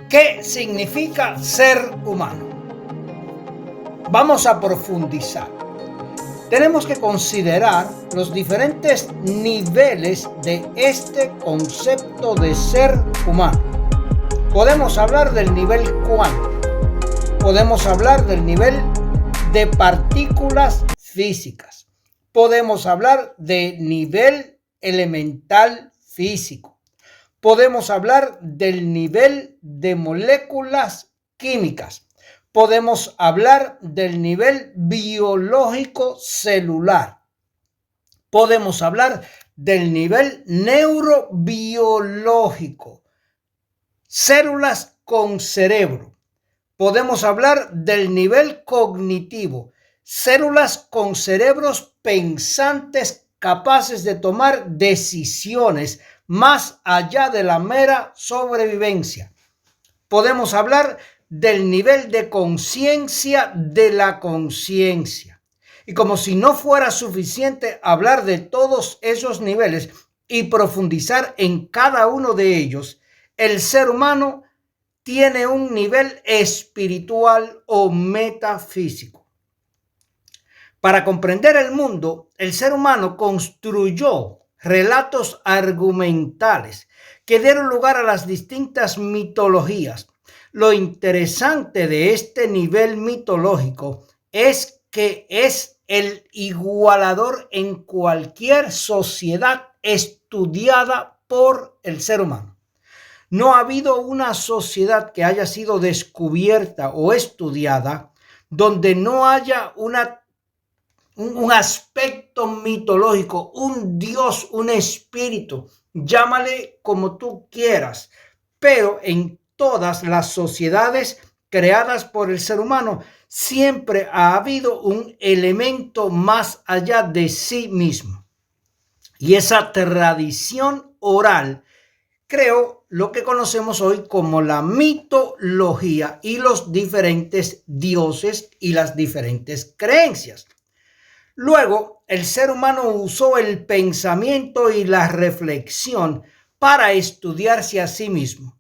¿Qué significa ser humano? Vamos a profundizar. Tenemos que considerar los diferentes niveles de este concepto de ser humano. Podemos hablar del nivel cuántico, podemos hablar del nivel de partículas físicas, podemos hablar de nivel elemental físico, podemos hablar del nivel de moléculas químicas, podemos hablar del nivel biológico celular, podemos hablar del nivel neurobiológico, células con cerebro. Podemos hablar del nivel cognitivo, células con cerebros pensantes capaces de tomar decisiones más allá de la mera sobrevivencia. Podemos hablar del nivel de conciencia de la conciencia. Y como si no fuera suficiente hablar de todos esos niveles y profundizar en cada uno de ellos, el ser humano tiene un nivel espiritual o metafísico. Para comprender el mundo, el ser humano construyó relatos argumentales que dieron lugar a las distintas mitologías. Lo interesante de este nivel mitológico es que es el igualador en cualquier sociedad estudiada por el ser humano. No ha habido una sociedad que haya sido descubierta o estudiada donde no haya un aspecto mitológico, un dios, un espíritu, llámale como tú quieras, pero en todas las sociedades creadas por el ser humano siempre ha habido un elemento más allá de sí mismo. Y esa tradición oral creó lo que conocemos hoy como la mitología y los diferentes dioses y las diferentes creencias. Luego, el ser humano usó el pensamiento y la reflexión para estudiarse a sí mismo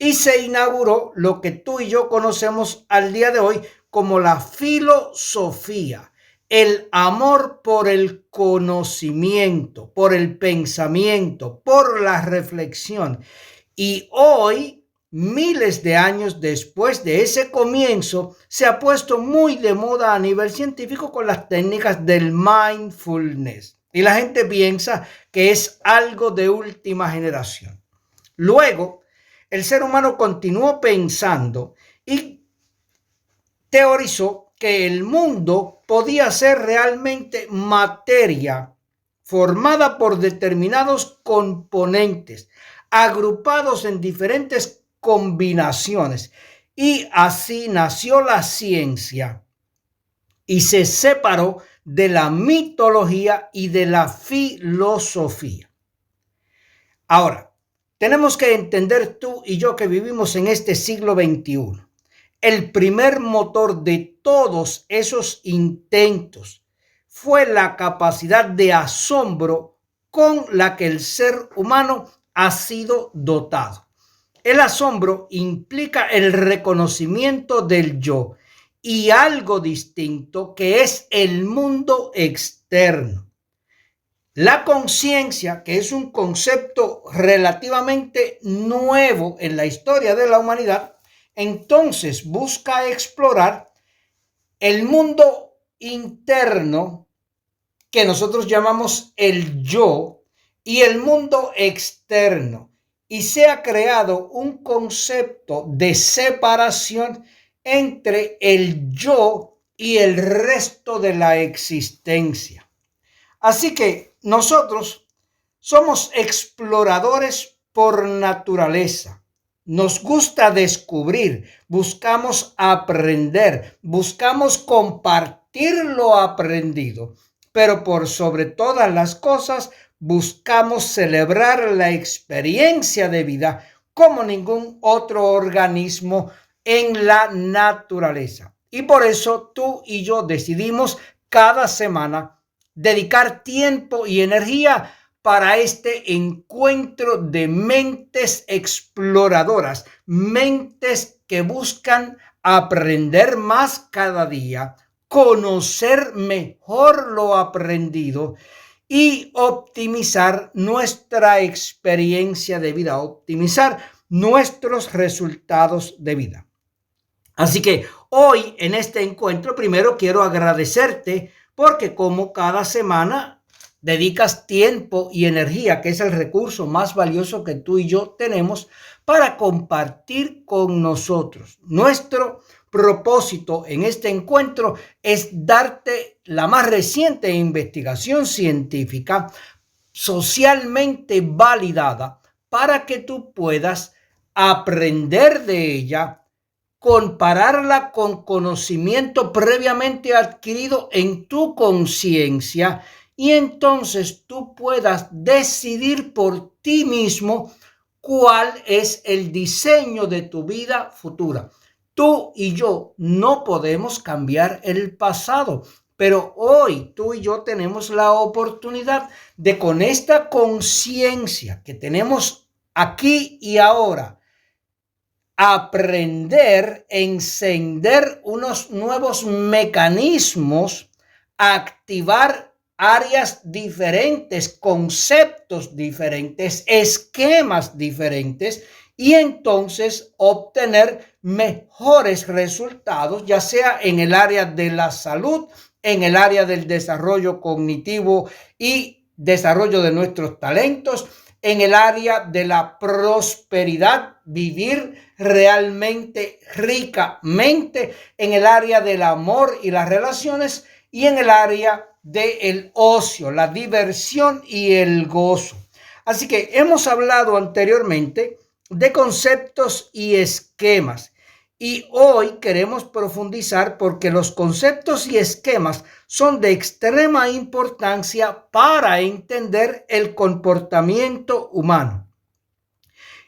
y se inauguró lo que tú y yo conocemos al día de hoy como la filosofía, el amor por el conocimiento, por el pensamiento, por la reflexión. Y hoy, miles de años después de ese comienzo, se ha puesto muy de moda a nivel científico con las técnicas del mindfulness. Y la gente piensa que es algo de última generación. Luego, el ser humano continuó pensando y teorizó que el mundo podía ser realmente materia formada por determinados componentes, agrupados en diferentes combinaciones. Y así nació la ciencia y se separó de la mitología y de la filosofía. Ahora, tenemos que entender tú y yo que vivimos en este siglo XXI. El primer motor de todos esos intentos fue la capacidad de asombro con la que el ser humano ha sido dotado. El asombro implica el reconocimiento del yo y algo distinto que es el mundo externo. La conciencia, que es un concepto relativamente nuevo en la historia de la humanidad, entonces busca explorar el mundo interno que nosotros llamamos el yo y el mundo externo. Y se ha creado un concepto de separación entre el yo y el resto de la existencia. Así que nosotros somos exploradores por naturaleza. Nos gusta descubrir, buscamos aprender, buscamos compartir lo aprendido, pero por sobre todas las cosas buscamos celebrar la experiencia de vida como ningún otro organismo en la naturaleza. Y por eso tú y yo decidimos cada semana dedicar tiempo y energía para este encuentro de mentes exploradoras, mentes que buscan aprender más cada día, conocer mejor lo aprendido y optimizar nuestra experiencia de vida, optimizar nuestros resultados de vida. Así que hoy en este encuentro primero quiero agradecerte porque como cada semana dedicas tiempo y energía, que es el recurso más valioso que tú y yo tenemos, para compartir con nosotros. Nuestro propósito en este encuentro es darte la más reciente investigación científica socialmente validada para que tú puedas aprender de ella, compararla con conocimiento previamente adquirido en tu conciencia y entonces tú puedas decidir por ti mismo cuál es el diseño de tu vida futura. Tú y yo no podemos cambiar el pasado, pero hoy tú y yo tenemos la oportunidad de, con esta conciencia que tenemos aquí y ahora, aprender, encender unos nuevos mecanismos, activar áreas diferentes, conceptos diferentes, esquemas diferentes y entonces obtener mejores resultados, ya sea en el área de la salud, en el área del desarrollo cognitivo y desarrollo de nuestros talentos, en el área de la prosperidad, vivir realmente ricamente, en el área del amor y las relaciones y en el área del ocio, la diversión y el gozo. Así que hemos hablado anteriormente de conceptos y esquemas. Y hoy queremos profundizar porque los conceptos y esquemas son de extrema importancia para entender el comportamiento humano.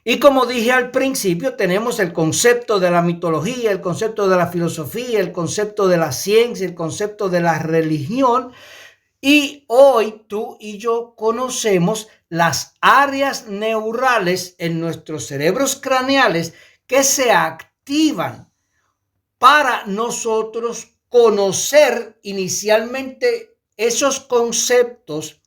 Y como dije al principio, tenemos el concepto de la mitología, el concepto de la filosofía, el concepto de la ciencia, el concepto de la religión. Y hoy tú y yo conocemos las áreas neurales en nuestros cerebros craneales que se activan para nosotros conocer inicialmente esos conceptos,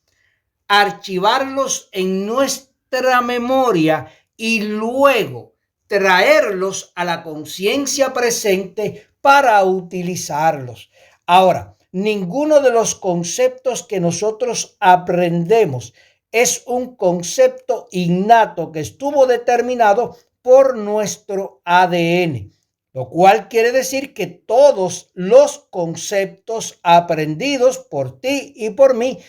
archivarlos en nuestra memoria y luego traerlos a la conciencia presente para utilizarlos. Ahora, ninguno de los conceptos que nosotros aprendemos es un concepto innato que estuvo determinado por nuestro ADN, lo cual quiere decir que todos los conceptos aprendidos por ti y por mí,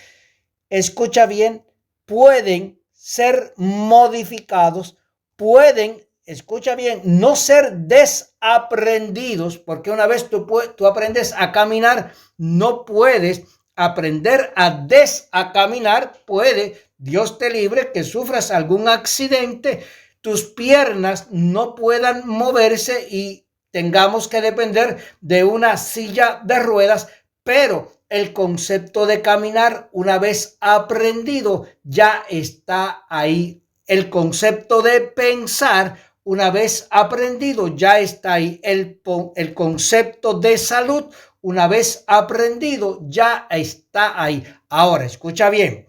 escucha bien, pueden ser modificados, pueden, escucha bien, no ser desaprendidos, porque una vez tú aprendes a caminar, no puedes aprender a desacaminar. Puede, Dios te libre, que sufras algún accidente, tus piernas no puedan moverse y tengamos que depender de una silla de ruedas, pero el concepto de caminar, una vez aprendido, ya está ahí. El concepto de pensar, una vez aprendido, ya está ahí. El concepto de salud, una vez aprendido, ya está ahí. Ahora, escucha bien.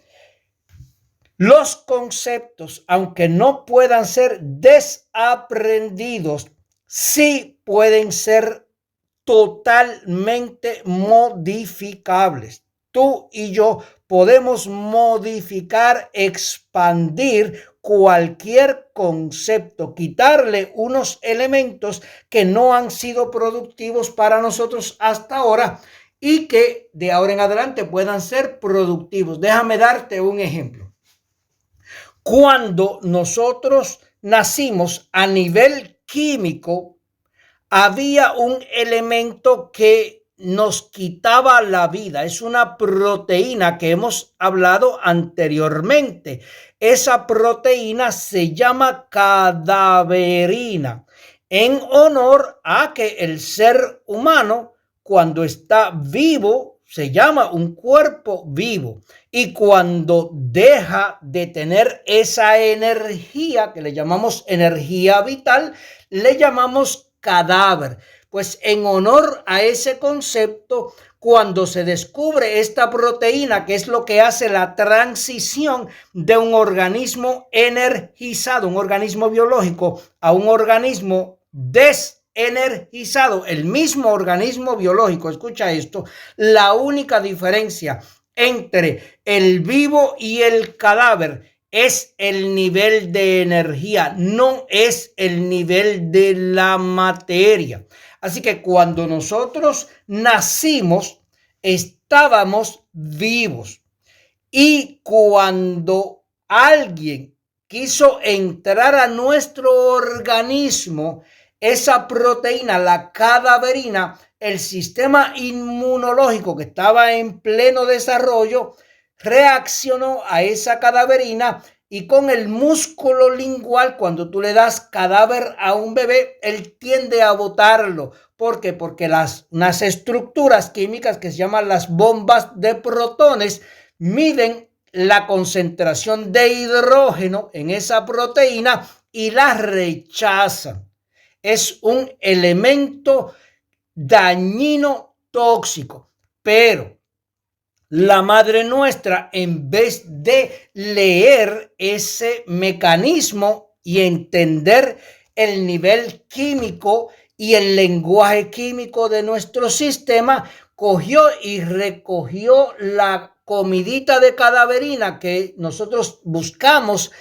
Los conceptos, aunque no puedan ser desaprendidos, sí pueden ser totalmente modificables. Tú y yo podemos modificar, expandir cualquier concepto, quitarle unos elementos que no han sido productivos para nosotros hasta ahora y que de ahora en adelante puedan ser productivos. Déjame darte un ejemplo. Cuando nosotros nacimos, a nivel químico, había un elemento que nos quitaba la vida. Es una proteína que hemos hablado anteriormente. Esa proteína se llama cadaverina, en honor a que el ser humano, cuando está vivo, se llama un cuerpo vivo. Y cuando deja de tener esa energía, que le llamamos energía vital, le llamamos cadáver. Pues en honor a ese concepto, cuando se descubre esta proteína, que es lo que hace la transición de un organismo energizado, un organismo biológico, a un organismo desenergizado, el mismo organismo biológico, escucha esto, la única diferencia entre el vivo y el cadáver es el nivel de energía, no es el nivel de la materia. Así que cuando nosotros nacimos, estábamos vivos. Y cuando alguien quiso entrar a nuestro organismo, esa proteína, la cadaverina, el sistema inmunológico que estaba en pleno desarrollo, reaccionó a esa cadaverina y con el músculo lingual, cuando tú le das cadáver a un bebé, él tiende a botarlo. ¿Por qué? Porque unas estructuras químicas que se llaman las bombas de protones miden la concentración de hidrógeno en esa proteína y la rechazan. Es un elemento dañino, tóxico, pero la madre nuestra, en vez de leer ese mecanismo y entender el nivel químico y el lenguaje químico de nuestro sistema, cogió y recogió la comidita de cadaverina que nosotros buscamos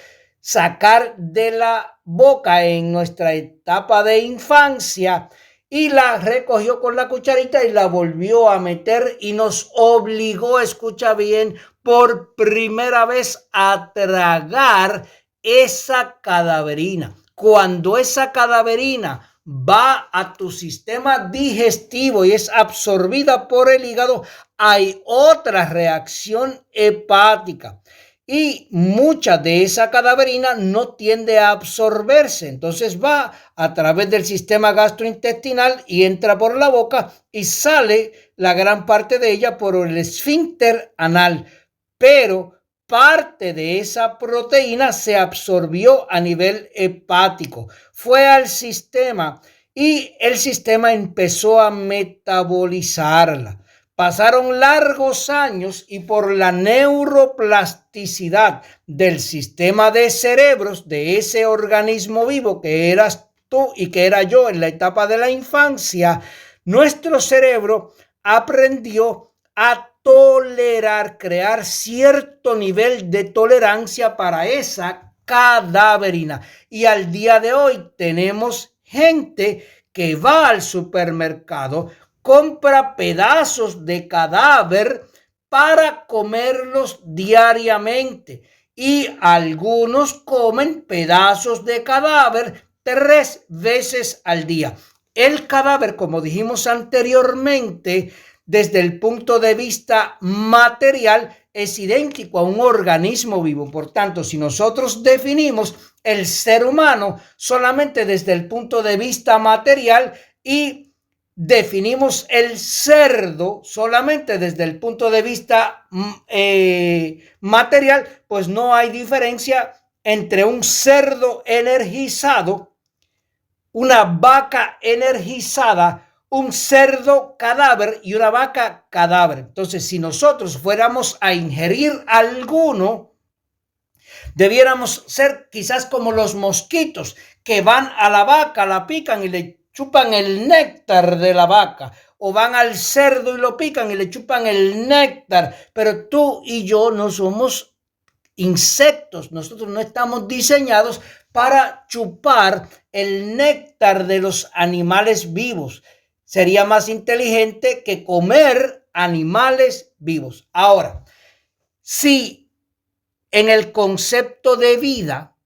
sacar de la boca en nuestra etapa de infancia, y la recogió con la cucharita y la volvió a meter y nos obligó, escucha bien, por primera vez a tragar esa cadaverina. Cuando esa cadaverina va a tu sistema digestivo y es absorbida por el hígado, hay otra reacción hepática. Y mucha de esa cadaverina no tiende a absorberse, entonces va a través del sistema gastrointestinal y entra por la boca y sale la gran parte de ella por el esfínter anal, pero parte de esa proteína se absorbió a nivel hepático, fue al sistema y el sistema empezó a metabolizarla. Pasaron largos años y por la neuroplasticidad del sistema de cerebros de ese organismo vivo que eras tú y que era yo en la etapa de la infancia, nuestro cerebro aprendió a tolerar, crear cierto nivel de tolerancia para esa cadaverina. Y al día de hoy tenemos gente que va al supermercado, compra pedazos de cadáver para comerlos diariamente y algunos comen pedazos de cadáver 3 veces al día. El cadáver, como dijimos anteriormente, desde el punto de vista material, es idéntico a un organismo vivo. Por tanto, si nosotros definimos el ser humano solamente desde el punto de vista material y definimos el cerdo solamente desde el punto de vista material, pues no hay diferencia entre un cerdo energizado, una vaca energizada, un cerdo cadáver y una vaca cadáver. Entonces, si nosotros fuéramos a ingerir alguno, debiéramos ser quizás como los mosquitos que van a la vaca, la pican y le chupan el néctar de la vaca, o van al cerdo y lo pican y le chupan el néctar. Pero tú y yo no somos insectos, nosotros no estamos diseñados para chupar el néctar de los animales vivos. Sería más inteligente que comer animales vivos. Ahora, si en el concepto de vida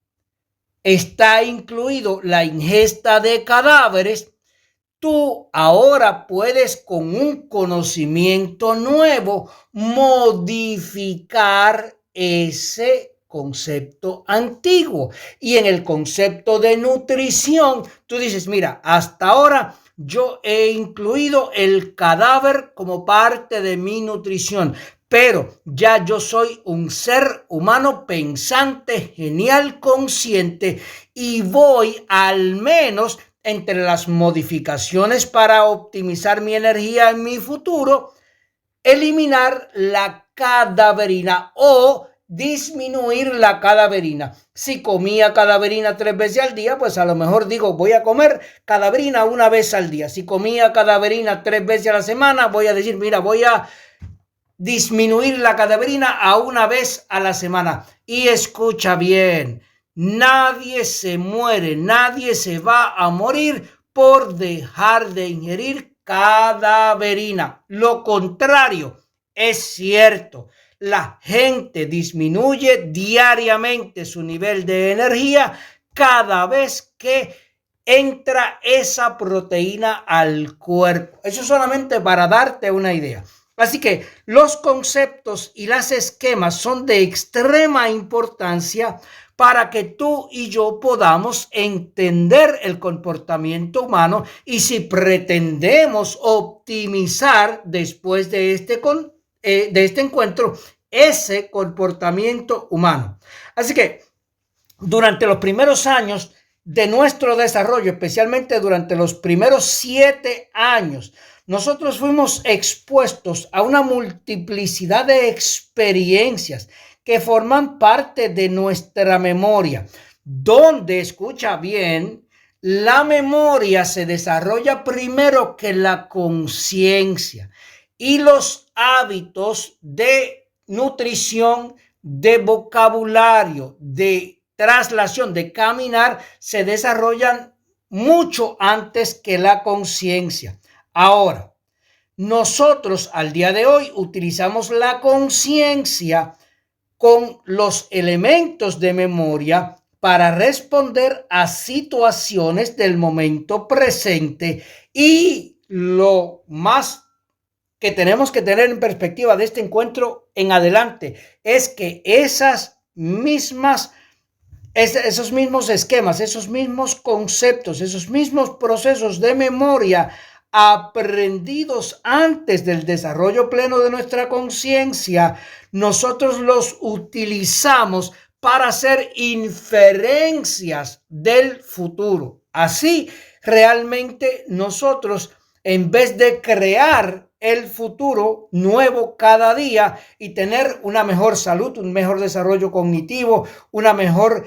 está incluido la ingesta de cadáveres, tú ahora puedes con un conocimiento nuevo modificar ese concepto antiguo. Y en el concepto de nutrición, tú dices, mira, hasta ahora yo he incluido el cadáver como parte de mi nutrición, pero ya yo soy un ser humano pensante, genial, consciente, y voy al menos entre las modificaciones para optimizar mi energía en mi futuro, eliminar la cadaverina o disminuir la cadaverina. Si comía cadaverina 3 veces al día, pues a lo mejor digo, voy a comer cadaverina 1 vez al día. Si comía cadaverina 3 veces a la semana, voy a decir, mira, voy a disminuir la cadaverina a 1 vez a la semana. Y escucha bien, nadie se muere, nadie se va a morir por dejar de ingerir cadaverina. Lo contrario es cierto. La gente disminuye diariamente su nivel de energía cada vez que entra esa proteína al cuerpo. Eso solamente para darte una idea. Así que los conceptos y los esquemas son de extrema importancia para que tú y yo podamos entender el comportamiento humano y si pretendemos optimizar después de este encuentro ese comportamiento humano. Así que durante los primeros años de nuestro desarrollo, especialmente durante los primeros 7 años, nosotros fuimos expuestos a una multiplicidad de experiencias que forman parte de nuestra memoria, donde, escucha bien, la memoria se desarrolla primero que la conciencia y los hábitos de nutrición, de vocabulario, de traslación, de caminar, se desarrollan mucho antes que la conciencia. Ahora, nosotros al día de hoy utilizamos la conciencia con los elementos de memoria para responder a situaciones del momento presente y lo más que tenemos que tener en perspectiva de este encuentro en adelante es que esos mismos esquemas, esos mismos conceptos, esos mismos procesos de memoria aprendidos antes del desarrollo pleno de nuestra conciencia, nosotros los utilizamos para hacer inferencias del futuro. Así, realmente nosotros, en vez de crear el futuro nuevo cada día y tener una mejor salud, un mejor desarrollo cognitivo, una mejor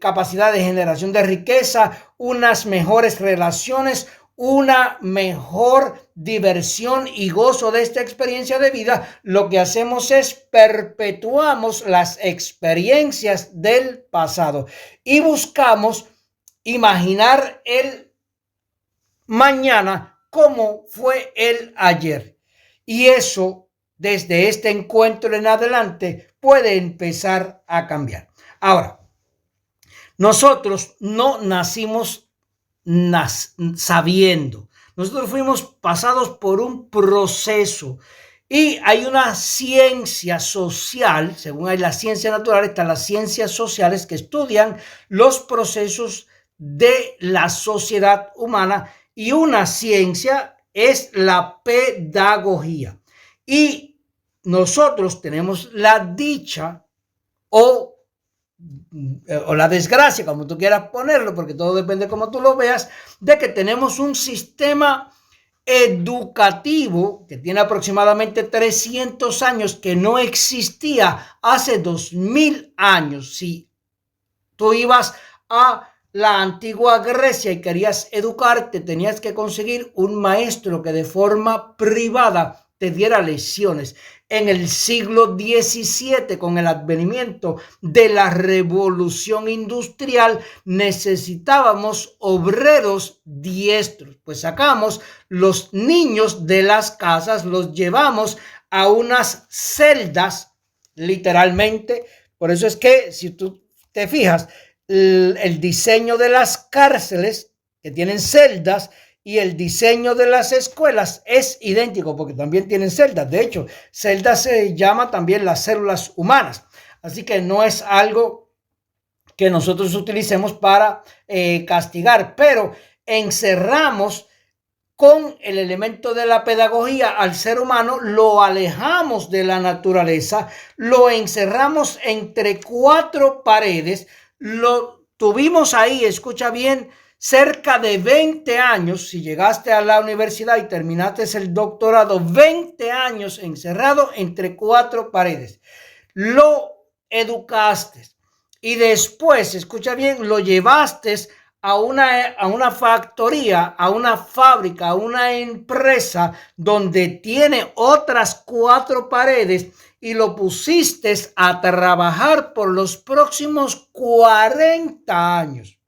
capacidad de generación de riqueza, unas mejores relaciones, una mejor diversión y gozo de esta experiencia de vida, lo que hacemos es perpetuamos las experiencias del pasado y buscamos imaginar el mañana como fue el ayer. Y eso, desde este encuentro en adelante, puede empezar a cambiar. Ahora, nosotros no nacimos sabiendo. Nosotros fuimos pasados por un proceso y hay una ciencia social, según hay la ciencia natural, están las ciencias sociales que estudian los procesos de la sociedad humana y una ciencia es la pedagogía. Y nosotros tenemos la dicha o la desgracia, como tú quieras ponerlo, porque todo depende de cómo tú lo veas, de que tenemos un sistema educativo que tiene aproximadamente 300 años que no existía hace 2000 años. Si tú ibas a la antigua Grecia y querías educarte, tenías que conseguir un maestro que de forma privada te diera lecciones. En el siglo XVII, con el advenimiento de la revolución industrial, necesitábamos obreros diestros. Pues sacamos los niños de las casas, los llevamos a unas celdas, literalmente. Por eso es que, si tú te fijas, el diseño de las cárceles, que tienen celdas, y el diseño de las escuelas es idéntico porque también tienen celdas. De hecho, celdas se llama también las células humanas. Así que no es algo que nosotros utilicemos para castigar, pero encerramos con el elemento de la pedagogía al ser humano, lo alejamos de la naturaleza, lo encerramos entre cuatro paredes, lo tuvimos ahí, escucha bien, cerca de 20 años, si llegaste a la universidad y terminaste el doctorado, 20 años encerrado entre cuatro paredes. Lo educaste y después, escucha bien, lo llevaste a una factoría, a una fábrica, a una empresa donde tiene otras cuatro paredes y lo pusiste a trabajar por los próximos 40 años.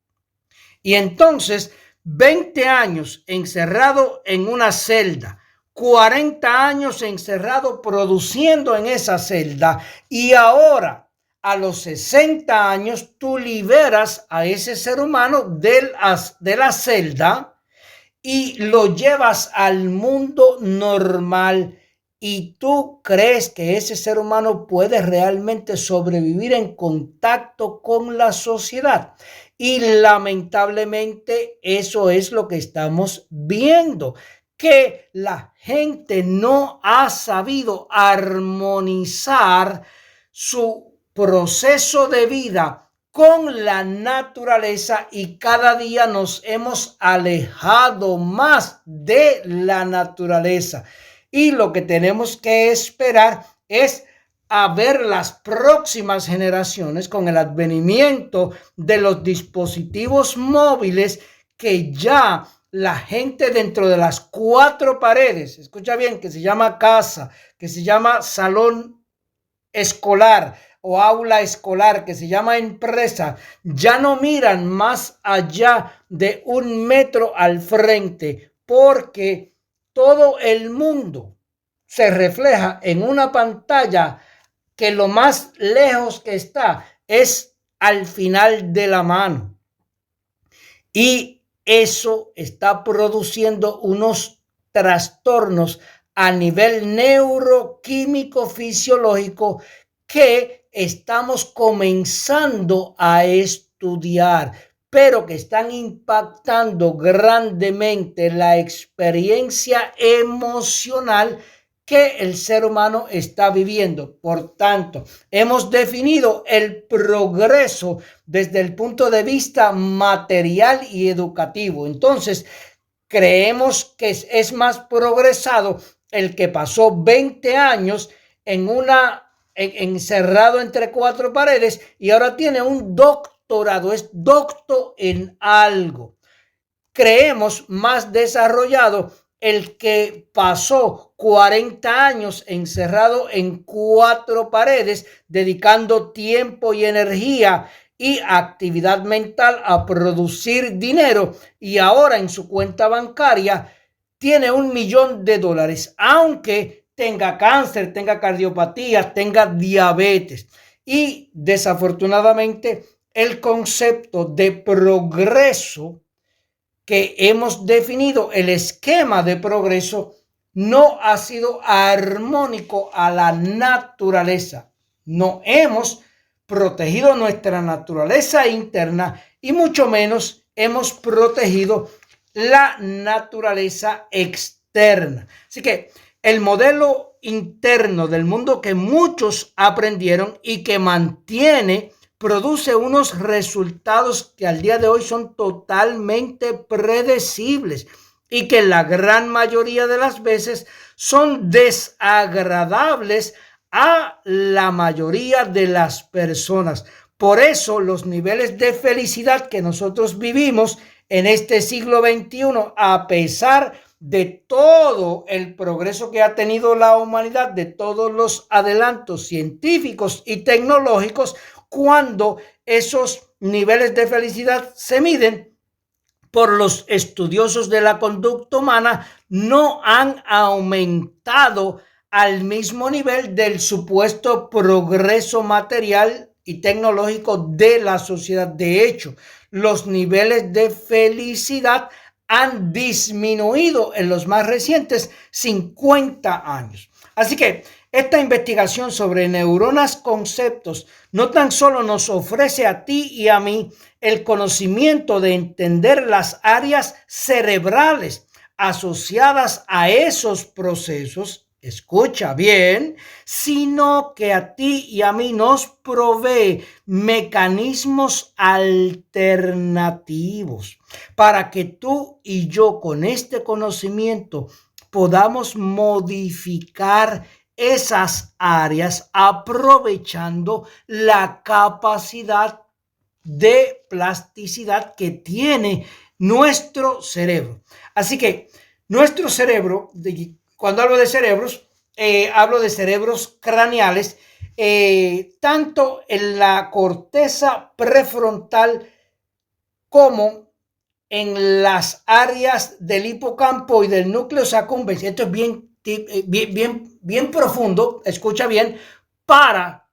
Y entonces, 20 años encerrado en una celda, 40 años encerrado produciendo en esa celda, y ahora a los 60 años tú liberas a ese ser humano de la celda y lo llevas al mundo normal. ¿Y tú crees que ese ser humano puede realmente sobrevivir en contacto con la sociedad? Y lamentablemente eso es lo que estamos viendo, que la gente no ha sabido armonizar su proceso de vida con la naturaleza y cada día nos hemos alejado más de la naturaleza. Y lo que tenemos que esperar es a ver las próximas generaciones con el advenimiento de los dispositivos móviles, que ya la gente dentro de las cuatro paredes, escucha bien, que se llama casa, que se llama salón escolar o aula escolar, que se llama empresa, ya no miran más allá de 1 metro al frente, porque todo el mundo se refleja en una pantalla que lo más lejos que está es al final de la mano. Y eso está produciendo unos trastornos a nivel neuroquímico fisiológico que estamos comenzando a estudiar, pero que están impactando grandemente la experiencia emocional que el ser humano está viviendo. Por tanto, hemos definido el progreso desde el punto de vista material y educativo. Entonces, creemos que es más progresado el que pasó 20 años encerrado entre cuatro paredes y ahora tiene un doctorado, es doctor en algo. Creemos más desarrollado el que pasó 40 años encerrado en cuatro paredes, dedicando tiempo y energía y actividad mental a producir dinero, y ahora en su cuenta bancaria tiene $1 millón, aunque tenga cáncer, tenga cardiopatía, tenga diabetes. Y desafortunadamente el concepto de progreso que hemos definido, el esquema de progreso, no ha sido armónico a la naturaleza. No hemos protegido nuestra naturaleza interna y mucho menos hemos protegido la naturaleza externa. Así que el modelo interno del mundo que muchos aprendieron y que produce unos resultados que al día de hoy son totalmente predecibles y que la gran mayoría de las veces son desagradables a la mayoría de las personas. Por eso los niveles de felicidad que nosotros vivimos en este siglo XXI, a pesar de todo el progreso que ha tenido la humanidad, de todos los adelantos científicos y tecnológicos, cuando esos niveles de felicidad se miden por los estudiosos de la conducta humana, no han aumentado al mismo nivel del supuesto progreso material y tecnológico de la sociedad. De hecho, los niveles de felicidad han disminuido en los más recientes 50 años. Así que Esta investigación sobre neuronas conceptos no tan solo nos ofrece a ti y a mí el conocimiento de entender las áreas cerebrales asociadas a esos procesos, escucha bien, sino que a ti y a mí nos provee mecanismos alternativos para que tú y yo con este conocimiento podamos modificar esas áreas aprovechando la capacidad de plasticidad que tiene nuestro cerebro. Así que nuestro cerebro, cuando hablo de cerebros, hablo de cerebros craneales, tanto en la corteza prefrontal como en las áreas del hipocampo y del núcleo accumbens. Esto es bien profundo, escucha bien, para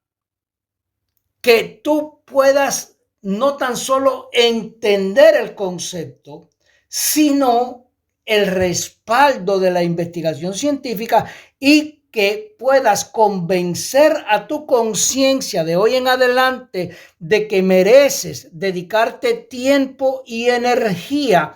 que tú puedas no tan solo entender el concepto, sino el respaldo de la investigación científica y que puedas convencer a tu conciencia de hoy en adelante de que mereces dedicarte tiempo y energía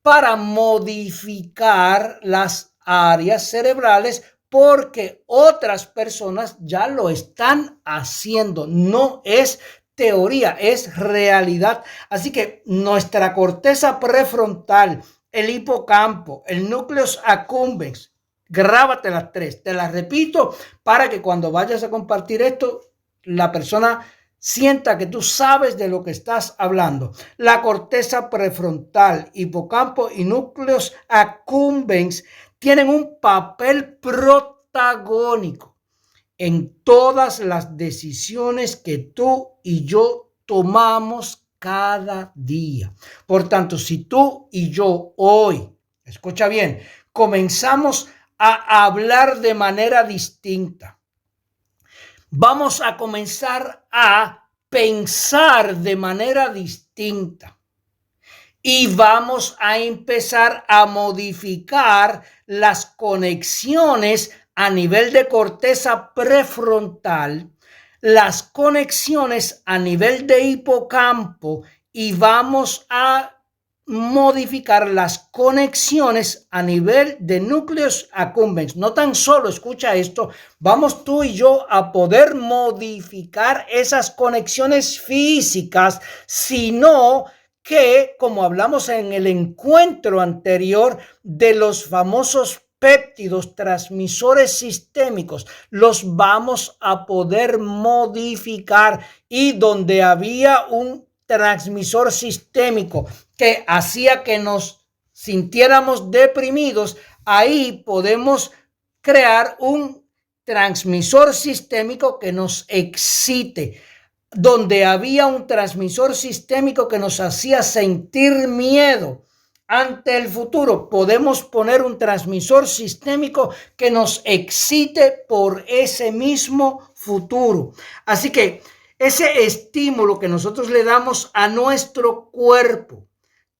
para modificar las áreas cerebrales porque otras personas ya lo están haciendo. No es teoría, es realidad. Así que nuestra corteza prefrontal, el hipocampo, el núcleo accumbens, grábate las tres, te las repito para que cuando vayas a compartir esto, la persona sienta que tú sabes de lo que estás hablando. La corteza prefrontal, hipocampo y núcleos accumbens tienen un papel protagónico en todas las decisiones que tú y yo tomamos cada día. Por tanto, si tú y yo hoy, escucha bien, comenzamos a hablar de manera distinta, vamos a comenzar a pensar de manera distinta y vamos a empezar a modificar las conexiones a nivel de corteza prefrontal, las conexiones a nivel de hipocampo y vamos a modificar las conexiones a nivel de núcleos accumbens. No tan solo, escucha esto, vamos tú y yo a poder modificar esas conexiones físicas, sino que, como hablamos en el encuentro anterior de los famosos péptidos transmisores sistémicos, los vamos a poder modificar y donde había un transmisor sistémico que hacía que nos sintiéramos deprimidos, ahí podemos crear un transmisor sistémico que nos excite. Donde había un transmisor sistémico que nos hacía sentir miedo ante el futuro, podemos poner un transmisor sistémico que nos excite por ese mismo futuro. Así que ese estímulo que nosotros le damos a nuestro cuerpo,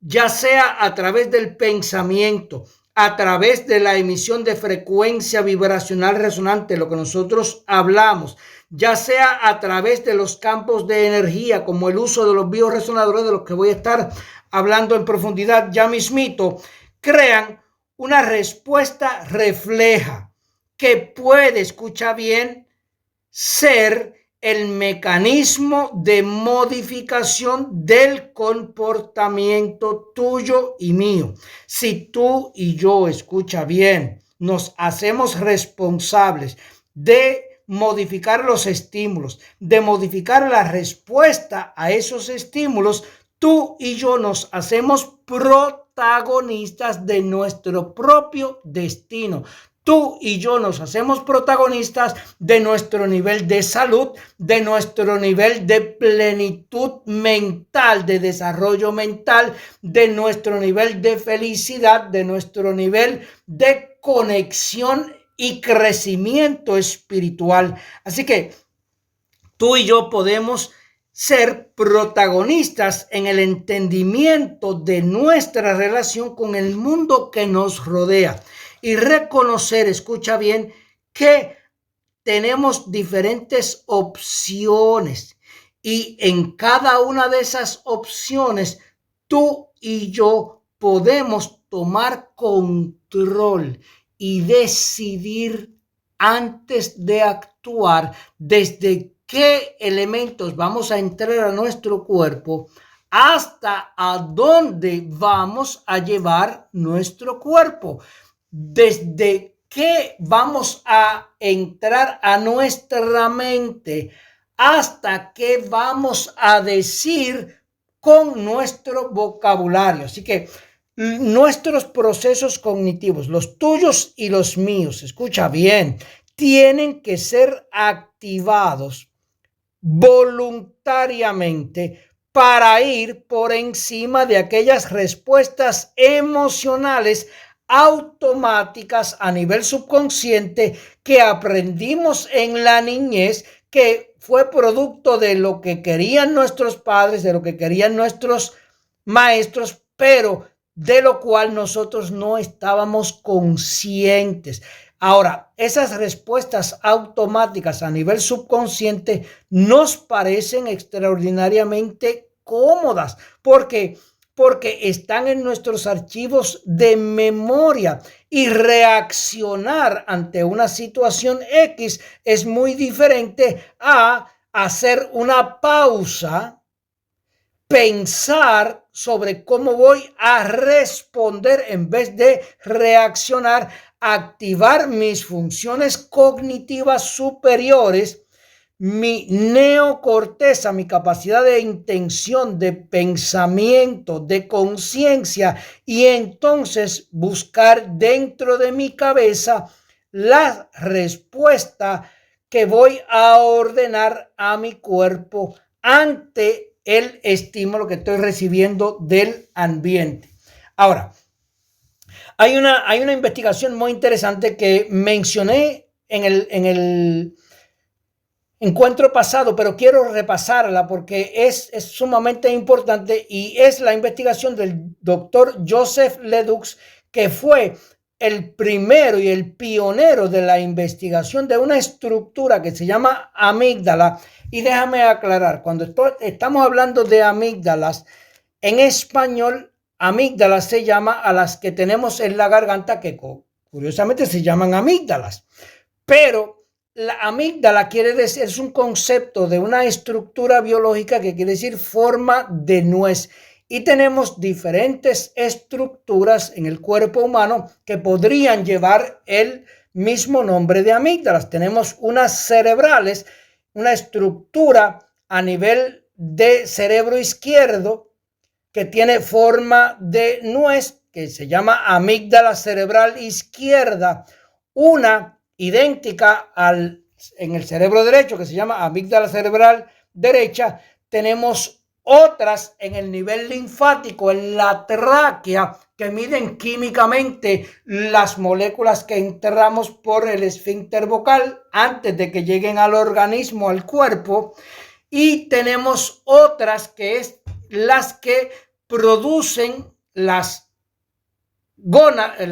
ya sea a través del pensamiento, a través de la emisión de frecuencia vibracional resonante, lo que nosotros hablamos, ya sea a través de los campos de energía, como el uso de los bioresonadores, de los que voy a estar hablando en profundidad ya mismito, crean una respuesta refleja que puede, escucha bien, ser el mecanismo de modificación del comportamiento tuyo y mío. Si tú y yo, escucha bien, nos hacemos responsables de modificar los estímulos, de modificar la respuesta a esos estímulos, tú y yo nos hacemos protagonistas de nuestro propio destino. Tú y yo nos hacemos protagonistas de nuestro nivel de salud, de nuestro nivel de plenitud mental, de desarrollo mental, de nuestro nivel de felicidad, de nuestro nivel de conexión y crecimiento espiritual. Así que tú y yo podemos ser protagonistas en el entendimiento de nuestra relación con el mundo que nos rodea y reconocer, escucha bien, que tenemos diferentes opciones y en cada una de esas opciones tú y yo podemos tomar control y decidir antes de actuar desde qué elementos vamos a entrar a nuestro cuerpo hasta a dónde vamos a llevar nuestro cuerpo, desde qué vamos a entrar a nuestra mente hasta qué vamos a decir con nuestro vocabulario. Así que nuestros procesos cognitivos, los tuyos y los míos, escucha bien, tienen que ser activados voluntariamente para ir por encima de aquellas respuestas emocionales automáticas a nivel subconsciente que aprendimos en la niñez, que fue producto de lo que querían nuestros padres, de lo que querían nuestros maestros, pero de lo cual nosotros no estábamos conscientes. Ahora, esas respuestas automáticas a nivel subconsciente nos parecen extraordinariamente cómodas porque están en nuestros archivos de memoria y reaccionar ante una situación X es muy diferente a hacer una pausa, pensar sobre cómo voy a responder en vez de reaccionar, activar mis funciones cognitivas superiores, mi neocorteza, mi capacidad de intención, de pensamiento, de conciencia, y entonces buscar dentro de mi cabeza la respuesta que voy a ordenar a mi cuerpo ante el estímulo que estoy recibiendo del ambiente. Ahora, hay una investigación muy interesante que mencioné en el encuentro pasado, pero quiero repasarla porque es sumamente importante, y es la investigación del doctor Joseph Ledoux, que fue el primero y el pionero de la investigación de una estructura que se llama amígdala. Y déjame aclarar, cuando estamos hablando de amígdalas, en español, amígdalas se llama a las que tenemos en la garganta, que curiosamente se llaman amígdalas, pero la amígdala quiere decir, es un concepto de una estructura biológica que quiere decir forma de nuez. Y tenemos diferentes estructuras en el cuerpo humano que podrían llevar el mismo nombre de amígdalas. Tenemos unas cerebrales, una estructura a nivel de cerebro izquierdo que tiene forma de nuez, que se llama amígdala cerebral izquierda. Una idéntica en el cerebro derecho, que se llama amígdala cerebral derecha. Tenemos otras en el nivel linfático, en la tráquea, que miden químicamente las moléculas que enterramos por el esfínter vocal antes de que lleguen al organismo, al cuerpo. Y tenemos otras que es las que producen las gónadas,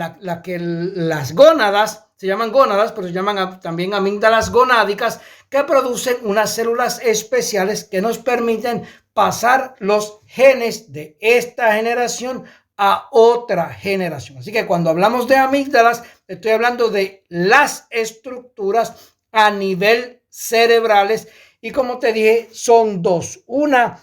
se llaman gónadas, pero se llaman también amígdalas gonádicas, que producen unas células especiales que nos permiten pasar los genes de esta generación a otra generación. Así que cuando hablamos de amígdalas, estoy hablando de las estructuras a nivel cerebrales, y como te dije, son dos, una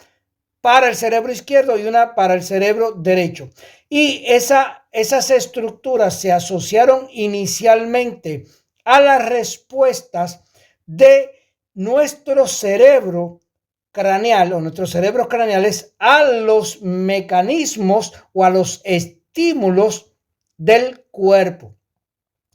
para el cerebro izquierdo y una para el cerebro derecho. Y esas estructuras se asociaron inicialmente a las respuestas de nuestro cerebro craneal, o nuestros cerebros craneales, a los mecanismos o a los estímulos del cuerpo.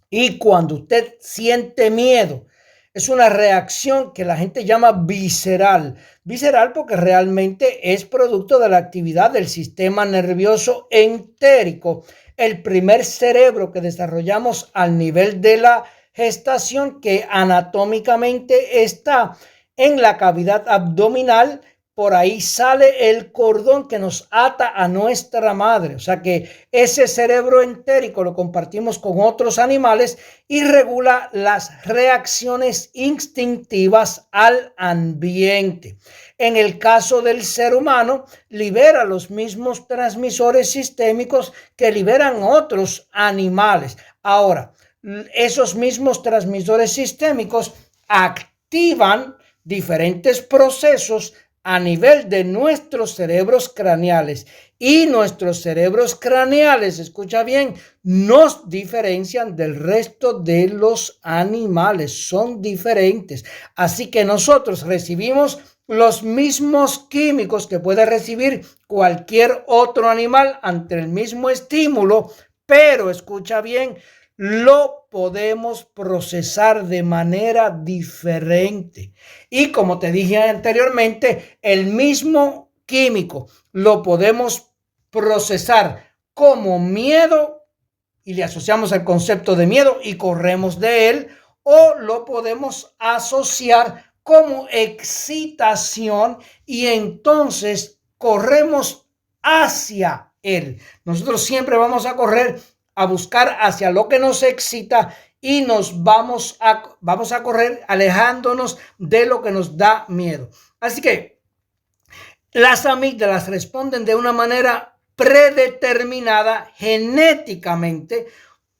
Y cuando usted siente miedo, es una reacción que la gente llama visceral. Visceral porque realmente es producto de la actividad del sistema nervioso entérico. El primer cerebro que desarrollamos al nivel de la gestación, que anatómicamente está en la cavidad abdominal, por ahí sale el cordón que nos ata a nuestra madre. O sea que ese cerebro entérico lo compartimos con otros animales y regula las reacciones instintivas al ambiente. En el caso del ser humano, libera los mismos transmisores sistémicos que liberan otros animales. Ahora, esos mismos transmisores sistémicos activan diferentes procesos a nivel de nuestros cerebros craneales, y nuestros cerebros craneales, escucha bien, nos diferencian del resto de los animales, son diferentes. Así que nosotros recibimos los mismos químicos que puede recibir cualquier otro animal ante el mismo estímulo, pero escucha bien, lo podemos procesar de manera diferente. Y como te dije anteriormente, el mismo químico lo podemos procesar como miedo y le asociamos el concepto de miedo y corremos de él, o lo podemos asociar como excitación y entonces corremos hacia él. Nosotros siempre vamos a correr a buscar hacia lo que nos excita y nos vamos a correr alejándonos de lo que nos da miedo. Así que las amígdalas responden de una manera predeterminada genéticamente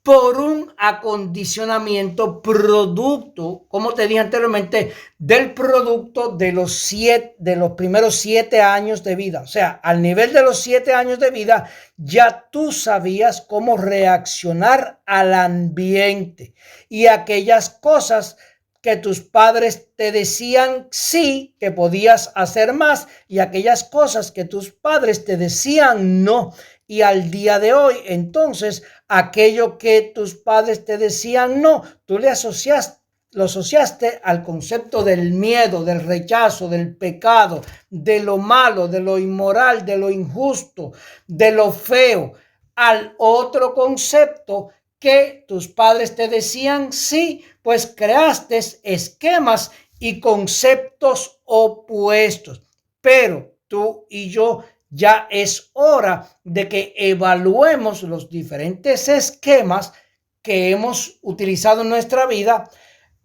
por un acondicionamiento producto, como te dije anteriormente, del producto de los primeros 7 años de vida. O sea, al nivel de los 7 años de vida, ya tú sabías cómo reaccionar al ambiente y aquellas cosas que tus padres te decían sí, que podías hacer más, y aquellas cosas que tus padres te decían no. Y al día de hoy, entonces, aquello que tus padres te decían no, tú lo asociaste al concepto del miedo, del rechazo, del pecado, de lo malo, de lo inmoral, de lo injusto, de lo feo, al otro concepto que tus padres te decían sí, pues creaste esquemas y conceptos opuestos. Pero tú y yo ya es hora de que evaluemos los diferentes esquemas que hemos utilizado en nuestra vida,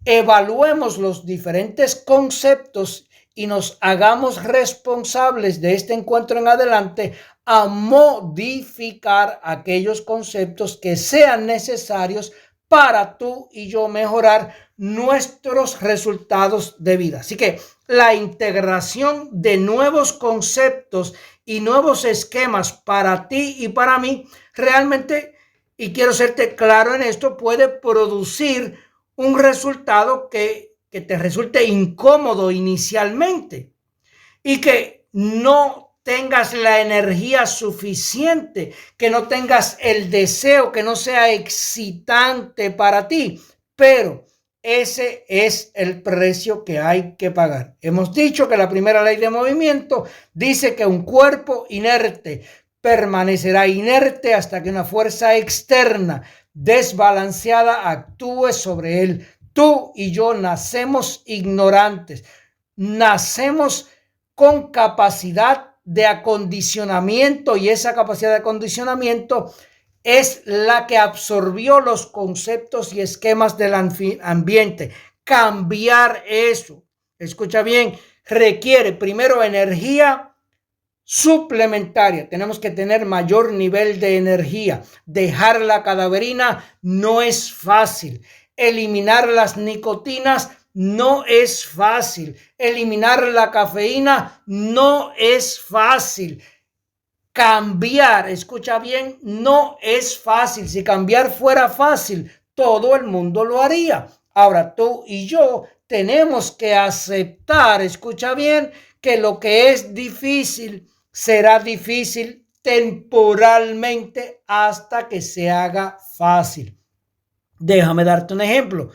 evaluemos los diferentes conceptos y nos hagamos responsables de este encuentro en adelante a modificar aquellos conceptos que sean necesarios para tú y yo mejorar nuestros resultados de vida. Así que la integración de nuevos conceptos y nuevos esquemas para ti y para mí realmente, y quiero serte claro en esto, puede producir un resultado que te resulte incómodo inicialmente y que no tengas la energía suficiente, que no tengas el deseo, que no sea excitante para ti, pero ese es el precio que hay que pagar. Hemos dicho que la primera ley de movimiento dice que un cuerpo inerte permanecerá inerte hasta que una fuerza externa desbalanceada actúe sobre él. Tú y yo nacemos ignorantes, nacemos con capacidad de acondicionamiento, y esa capacidad de acondicionamiento es la que absorbió los conceptos y esquemas del ambiente. Cambiar eso, escucha bien, requiere primero energía suplementaria. Tenemos que tener mayor nivel de energía. Dejar la cadaverina no es fácil. Eliminar las nicotinas no es fácil. Eliminar la cafeína no es fácil. Cambiar, escucha bien, no es fácil. Si cambiar fuera fácil, todo el mundo lo haría. Ahora tú y yo tenemos que aceptar, escucha bien, que lo que es difícil será difícil temporalmente hasta que se haga fácil. Déjame darte un ejemplo.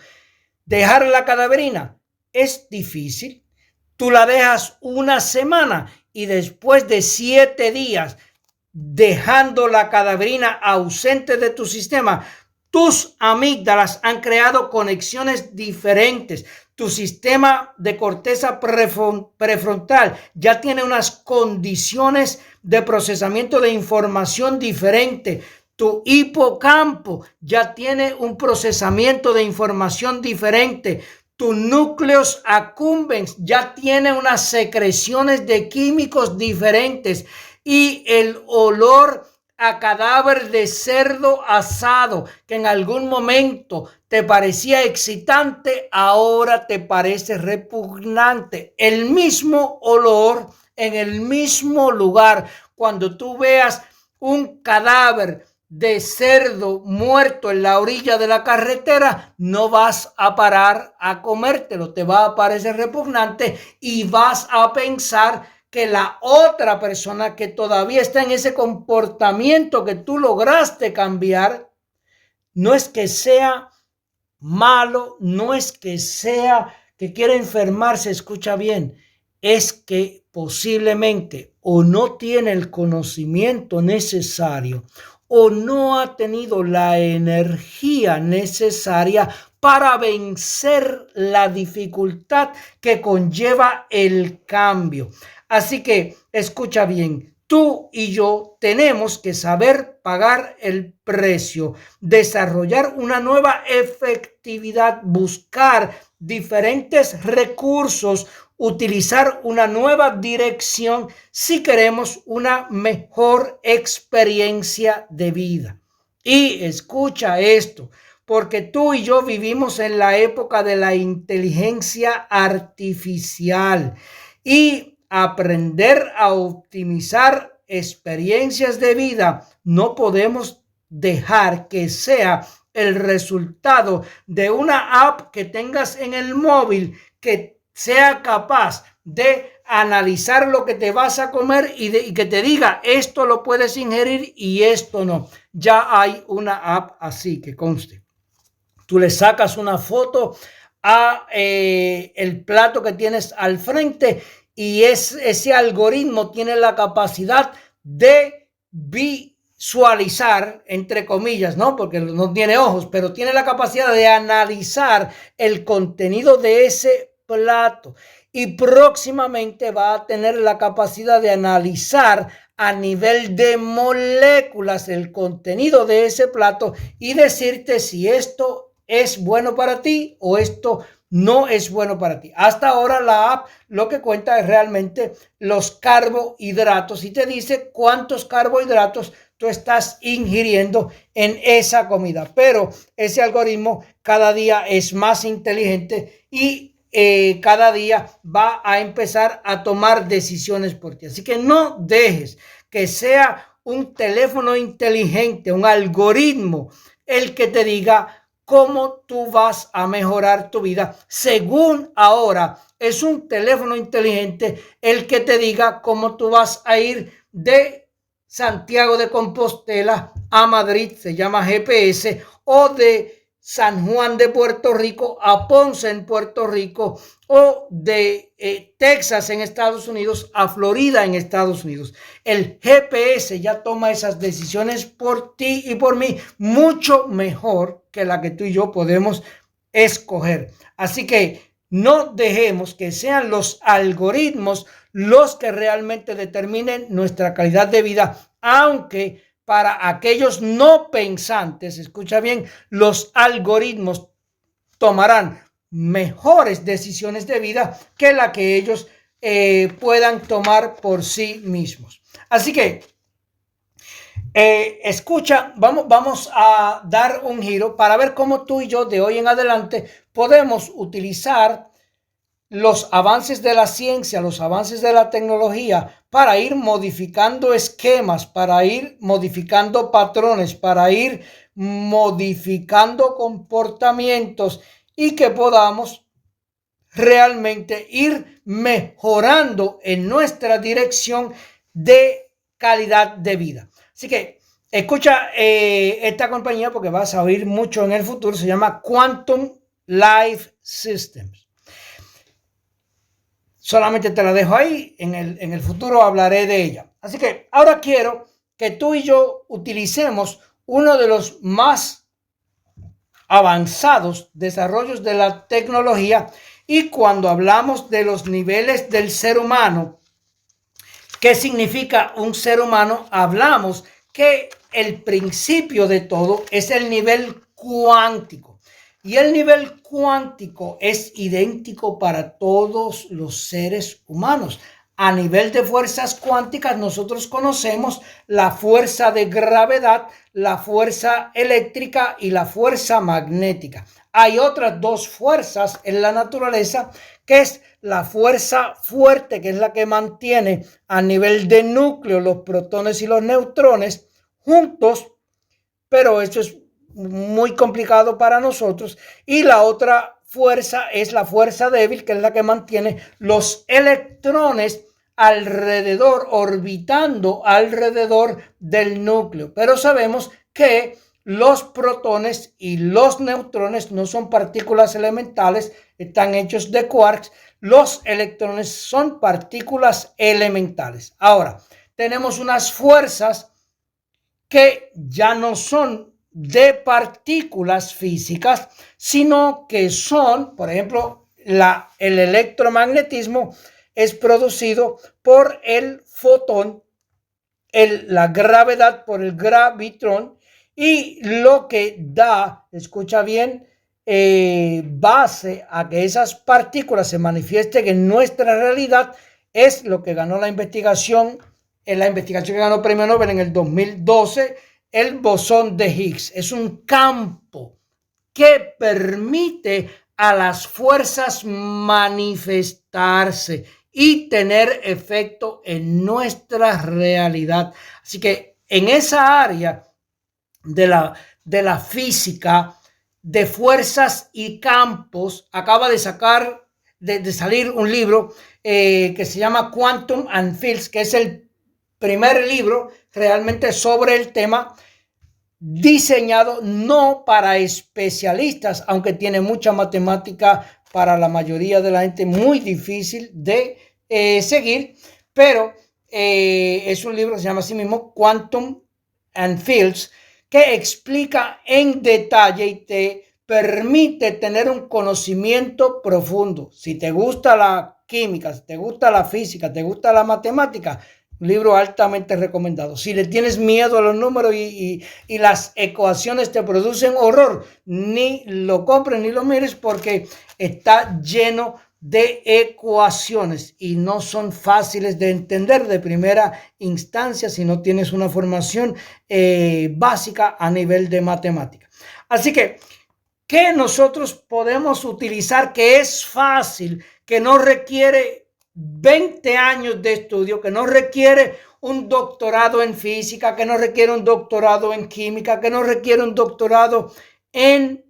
Dejar la cadaverina es difícil. Tú la dejas una semana y después de 7 días dejando la cadaverina ausente de tu sistema, tus amígdalas han creado conexiones diferentes. Tu sistema de corteza prefrontal ya tiene unas condiciones de procesamiento de información diferente. Tu hipocampo ya tiene un procesamiento de información diferente. Tu núcleos accumbens ya tiene unas secreciones de químicos diferentes y el olor a cadáver de cerdo asado que en algún momento te parecía excitante, ahora te parece repugnante. El mismo olor en el mismo lugar. Cuando tú veas un cadáver de cerdo muerto en la orilla de la carretera, no vas a parar a comértelo, te va a parecer repugnante y vas a pensar que la otra persona que todavía está en ese comportamiento que tú lograste cambiar, no es que sea malo, no es que sea que quiera enfermarse, escucha bien, es que posiblemente o no tiene el conocimiento necesario o no ha tenido la energía necesaria para vencer la dificultad que conlleva el cambio. Así que escucha bien, tú y yo tenemos que saber pagar el precio, desarrollar una nueva efectividad, buscar diferentes recursos, utilizar una nueva dirección si queremos una mejor experiencia de vida. Y escucha esto, porque tú y yo vivimos en la época de la inteligencia artificial y aprender a optimizar experiencias de vida no podemos dejar que sea el resultado de una app que tengas en el móvil que sea capaz de analizar lo que te vas a comer y que te diga esto lo puedes ingerir y esto no. Ya hay una app así, que conste. Tú le sacas una foto a el plato que tienes al frente y ese algoritmo tiene la capacidad de visualizar, entre comillas, ¿no? Porque no tiene ojos, pero tiene la capacidad de analizar el contenido de ese plato y próximamente va a tener la capacidad de analizar a nivel de moléculas el contenido de ese plato y decirte si esto es bueno para ti o esto no es bueno para ti. Hasta ahora la app lo que cuenta es realmente los carbohidratos y te dice cuántos carbohidratos tú estás ingiriendo en esa comida. Pero ese algoritmo cada día es más inteligente y cada día va a empezar a tomar decisiones por ti. Así que no dejes que sea un teléfono inteligente, un algoritmo, el que te diga cómo tú vas a mejorar tu vida. Según ahora, es un teléfono inteligente el que te diga cómo tú vas a ir de Santiago de Compostela a Madrid, se llama GPS, o de San Juan de Puerto Rico a Ponce en Puerto Rico, o de Texas en Estados Unidos a Florida en Estados Unidos. El GPS ya toma esas decisiones por ti y por mí mucho mejor que la que tú y yo podemos escoger. Así que no dejemos que sean los algoritmos los que realmente determinen nuestra calidad de vida, aunque para aquellos no pensantes, escucha bien, los algoritmos tomarán mejores decisiones de vida que la que ellos puedan tomar por sí mismos. Así que escucha, vamos a dar un giro para ver cómo tú y yo de hoy en adelante podemos utilizar los avances de la ciencia, los avances de la tecnología para ir modificando esquemas, para ir modificando patrones, para ir modificando comportamientos y que podamos realmente ir mejorando en nuestra dirección de calidad de vida. Así que escucha esta compañía porque vas a oír mucho en el futuro, se llama Quantum Life Systems. Solamente te la dejo ahí, en el futuro hablaré de ella. Así que ahora quiero que tú y yo utilicemos uno de los más avanzados desarrollos de la tecnología Y cuando hablamos de los niveles del ser humano, ¿qué significa un ser humano? Hablamos que el principio de todo es el nivel cuántico. Y el nivel cuántico es idéntico para todos los seres humanos. A nivel de fuerzas cuánticas, nosotros conocemos la fuerza de gravedad, la fuerza eléctrica y la fuerza magnética. Hay otras dos fuerzas en la naturaleza, que es la fuerza fuerte, que es la que mantiene a nivel de núcleo los protones y los neutrones juntos, pero eso es muy complicado para nosotros. Y la otra fuerza es la fuerza débil, que es la que mantiene los electrones alrededor, orbitando alrededor del núcleo. Pero sabemos que los protones y los neutrones no son partículas elementales, están hechos de quarks. Los electrones son partículas elementales. Ahora, tenemos unas fuerzas que ya no son de partículas físicas, sino que son, por ejemplo, el electromagnetismo es producido por el fotón, la gravedad por el gravitrón, y lo que da, escucha bien, base a que esas partículas se manifiesten en nuestra realidad es lo que ganó la investigación que ganó premio Nobel en el 2012, el bosón de Higgs. Es un campo que permite a las fuerzas manifestarse y tener efecto en nuestra realidad. Así que en esa área de la física, de fuerzas y campos, acaba de salir un libro que se llama Quantum and Fields, que es el primer libro realmente sobre el tema, diseñado no para especialistas, aunque tiene mucha matemática para la mayoría de la gente, muy difícil de seguir, pero es un libro que se llama así mismo Quantum and Fields, que explica en detalle y te permite tener un conocimiento profundo. Si te gusta la química, si te gusta la física, te gusta la matemática, un libro altamente recomendado. Si le tienes miedo a los números y las ecuaciones te producen horror, ni lo compres ni lo mires, porque está lleno de ecuaciones y no son fáciles de entender de primera instancia si no tienes una formación básica a nivel de matemática. Así que, ¿qué nosotros podemos utilizar que es fácil, que no requiere 20 años de estudio, que no requiere un doctorado en física, que no requiere un doctorado en química, que no requiere un doctorado en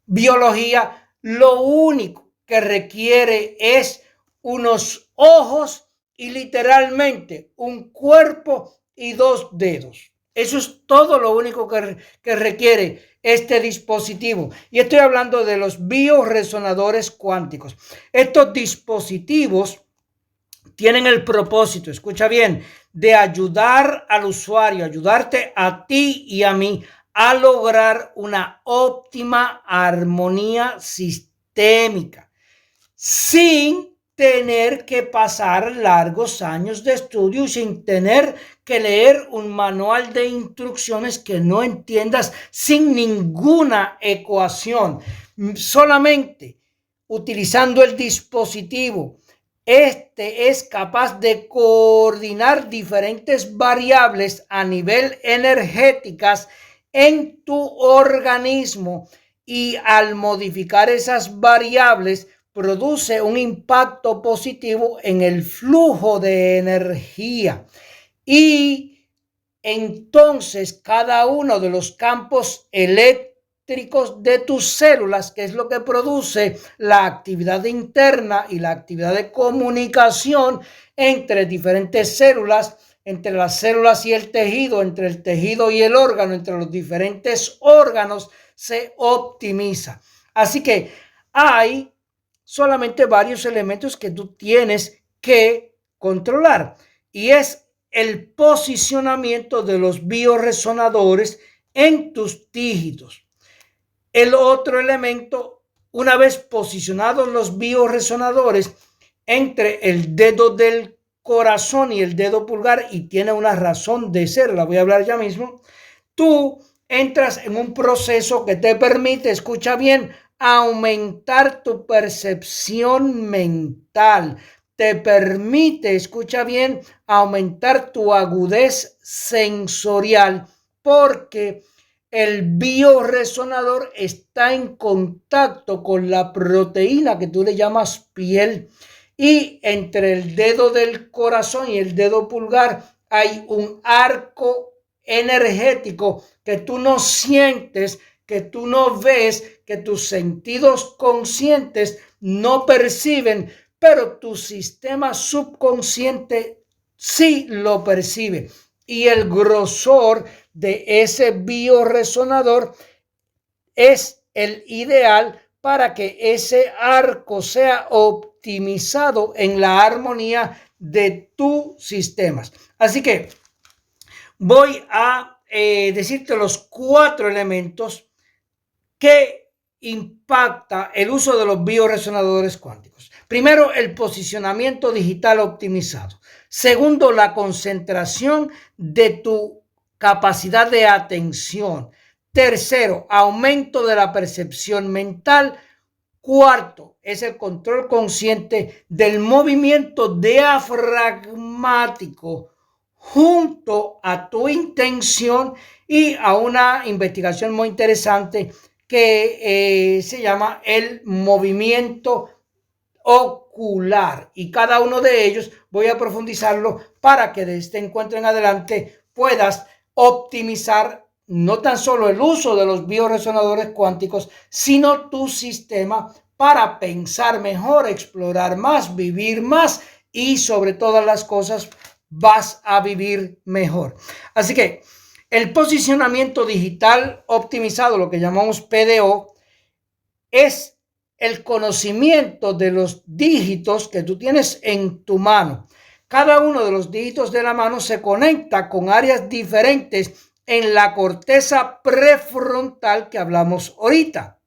biología? Lo único que requiere es unos ojos y literalmente un cuerpo y 2 dedos. Eso es todo lo único que requiere este dispositivo. Y estoy hablando de los bioresonadores cuánticos. Estos dispositivos tienen el propósito, escucha bien, de ayudar al usuario, ayudarte a ti y a mí a lograr una óptima armonía sistémica sin tener que pasar largos años de estudio, sin tener que leer un manual de instrucciones que no entiendas, sin ninguna ecuación, solamente utilizando el dispositivo. Este es capaz de coordinar diferentes variables a nivel energéticas en tu organismo, y al modificar esas variables produce un impacto positivo en el flujo de energía. Y entonces cada uno de los campos eléctricos de tus células, que es lo que produce la actividad interna y la actividad de comunicación entre diferentes células, entre las células y el tejido, entre el tejido y el órgano, entre los diferentes órganos, se optimiza. Así que hay solamente varios elementos que tú tienes que controlar, y es el posicionamiento de los bioresonadores en tus dígitos. El otro elemento una vez posicionados los bioresonadores entre el dedo del corazón y el dedo pulgar, y tiene una razón de ser, la voy a hablar ya mismo, tú entras en un proceso que te permite, escucha bien, aumentar tu percepción mental. Te permite, escucha bien, aumentar tu agudez sensorial, porque el bioresonador está en contacto con la proteína que tú le llamas piel, y entre el dedo del corazón y el dedo pulgar hay un arco energético que tú no sientes, que tú no ves, que tus sentidos conscientes no perciben, pero tu sistema subconsciente sí lo percibe. Y el grosor de ese bioresonador es el ideal para que ese arco sea optimizado en la armonía de tus sistemas. Así que voy a decirte los 4 elementos que impacta el uso de los bioresonadores cuánticos. Primero, el posicionamiento digital optimizado. Segundo, la concentración de tu capacidad de atención. Tercero, aumento de la percepción mental. Cuarto, es el control consciente del movimiento diafragmático junto a tu intención y a una investigación muy interesante que se llama el movimiento ocular, y cada uno de ellos voy a profundizarlo para que de este encuentro en adelante puedas optimizar no tan solo el uso de los bioresonadores cuánticos, sino tu sistema para pensar mejor, explorar más, vivir más, y sobre todas las cosas vas a vivir mejor. Así que el posicionamiento digital optimizado, lo que llamamos PDO, es el conocimiento de los dígitos que tú tienes en tu mano. Cada uno de los dígitos de la mano se conecta con áreas diferentes en la corteza prefrontal que hablamos ahorita.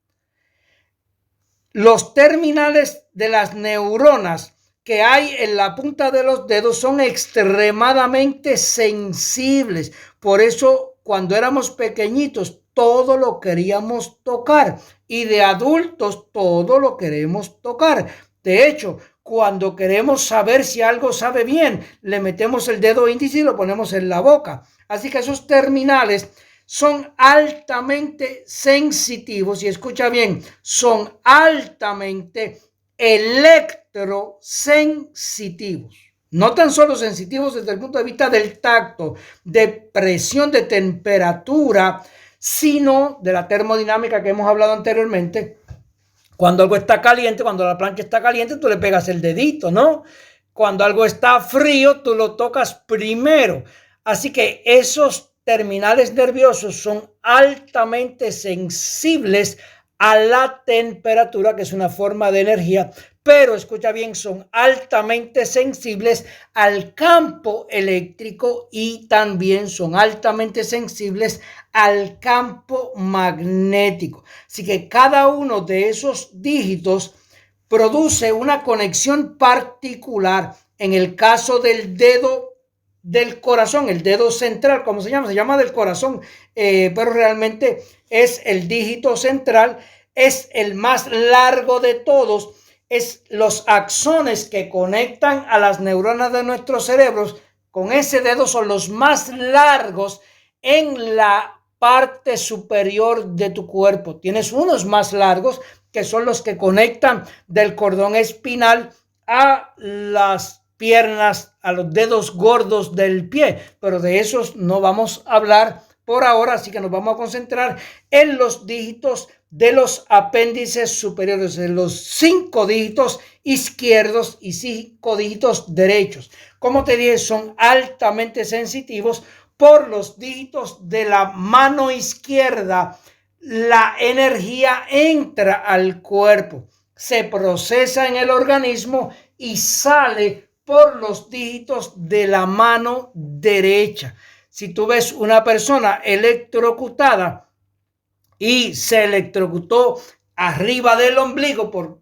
Los terminales de las neuronas que hay en la punta de los dedos son extremadamente sensibles. Por eso, cuando éramos pequeñitos, todo lo queríamos tocar, y de adultos todo lo queremos tocar. De hecho, cuando queremos saber si algo sabe bien, le metemos el dedo índice y lo ponemos en la boca. Así que esos terminales son altamente sensitivos, y escucha bien, son altamente electrosensitivos. No tan solo sensitivos desde el punto de vista del tacto, de presión, de temperatura, sino de la termodinámica que hemos hablado anteriormente. Cuando algo está caliente, cuando la plancha está caliente, tú le pegas el dedito, ¿no? Cuando algo está frío, tú lo tocas primero. Así que esos terminales nerviosos son altamente sensibles a la temperatura, que es una forma de energía, pero escucha bien, son altamente sensibles al campo eléctrico, y también son altamente sensibles al campo magnético. Así que cada uno de esos dígitos produce una conexión particular. En el caso del dedo del corazón, el dedo central, ¿cómo se llama? Se llama del corazón, pero realmente es el dígito central, es el más largo de todos, es los axones que conectan a las neuronas de nuestros cerebros. Con ese dedo son los más largos en la parte superior de tu cuerpo. Tienes unos más largos que son los que conectan del cordón espinal a las piernas, a los dedos gordos del pie, pero de esos no vamos a hablar por ahora, así que nos vamos a concentrar en los dígitos de los apéndices superiores, de los 5 dígitos izquierdos y 5 dígitos derechos. Como te dije, son altamente sensitivos. Por los dígitos de la mano izquierda, la energía entra al cuerpo, se procesa en el organismo y sale por los dígitos de la mano derecha. Si tú ves una persona electrocutada y se electrocutó arriba del ombligo,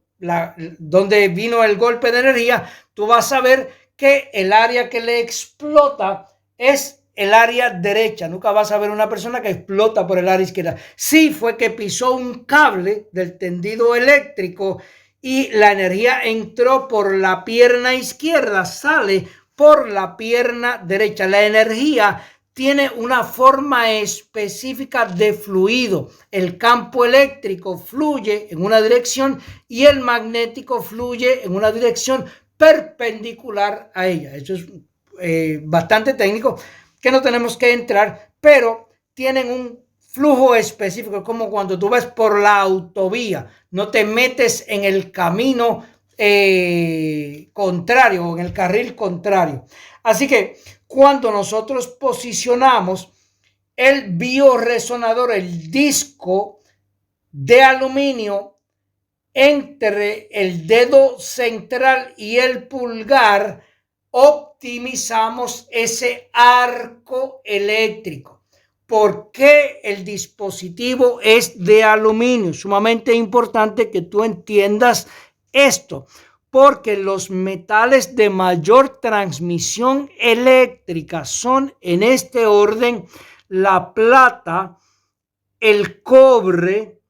donde vino el golpe de energía, tú vas a ver que el área que le explota es el área derecha. Nunca vas a ver una persona que explota por el área izquierda. Sí fue que pisó un cable del tendido eléctrico y la energía entró por la pierna izquierda, sale por la pierna derecha. La energía tiene una forma específica de fluido. El campo eléctrico fluye en una dirección y el magnético fluye en una dirección perpendicular a ella. Eso es bastante técnico que no tenemos que entrar, pero tienen un flujo específico, como cuando tú vas por la autovía, no te metes en el camino contrario o en el carril contrario. Así que cuando nosotros posicionamos el bioresonador, el disco de aluminio entre el dedo central y el pulgar, optimizamos ese arco eléctrico. ¿Por qué el dispositivo es de aluminio? Sumamente importante que tú entiendas esto, porque los metales de mayor transmisión eléctrica son en este orden: la plata, el cobre,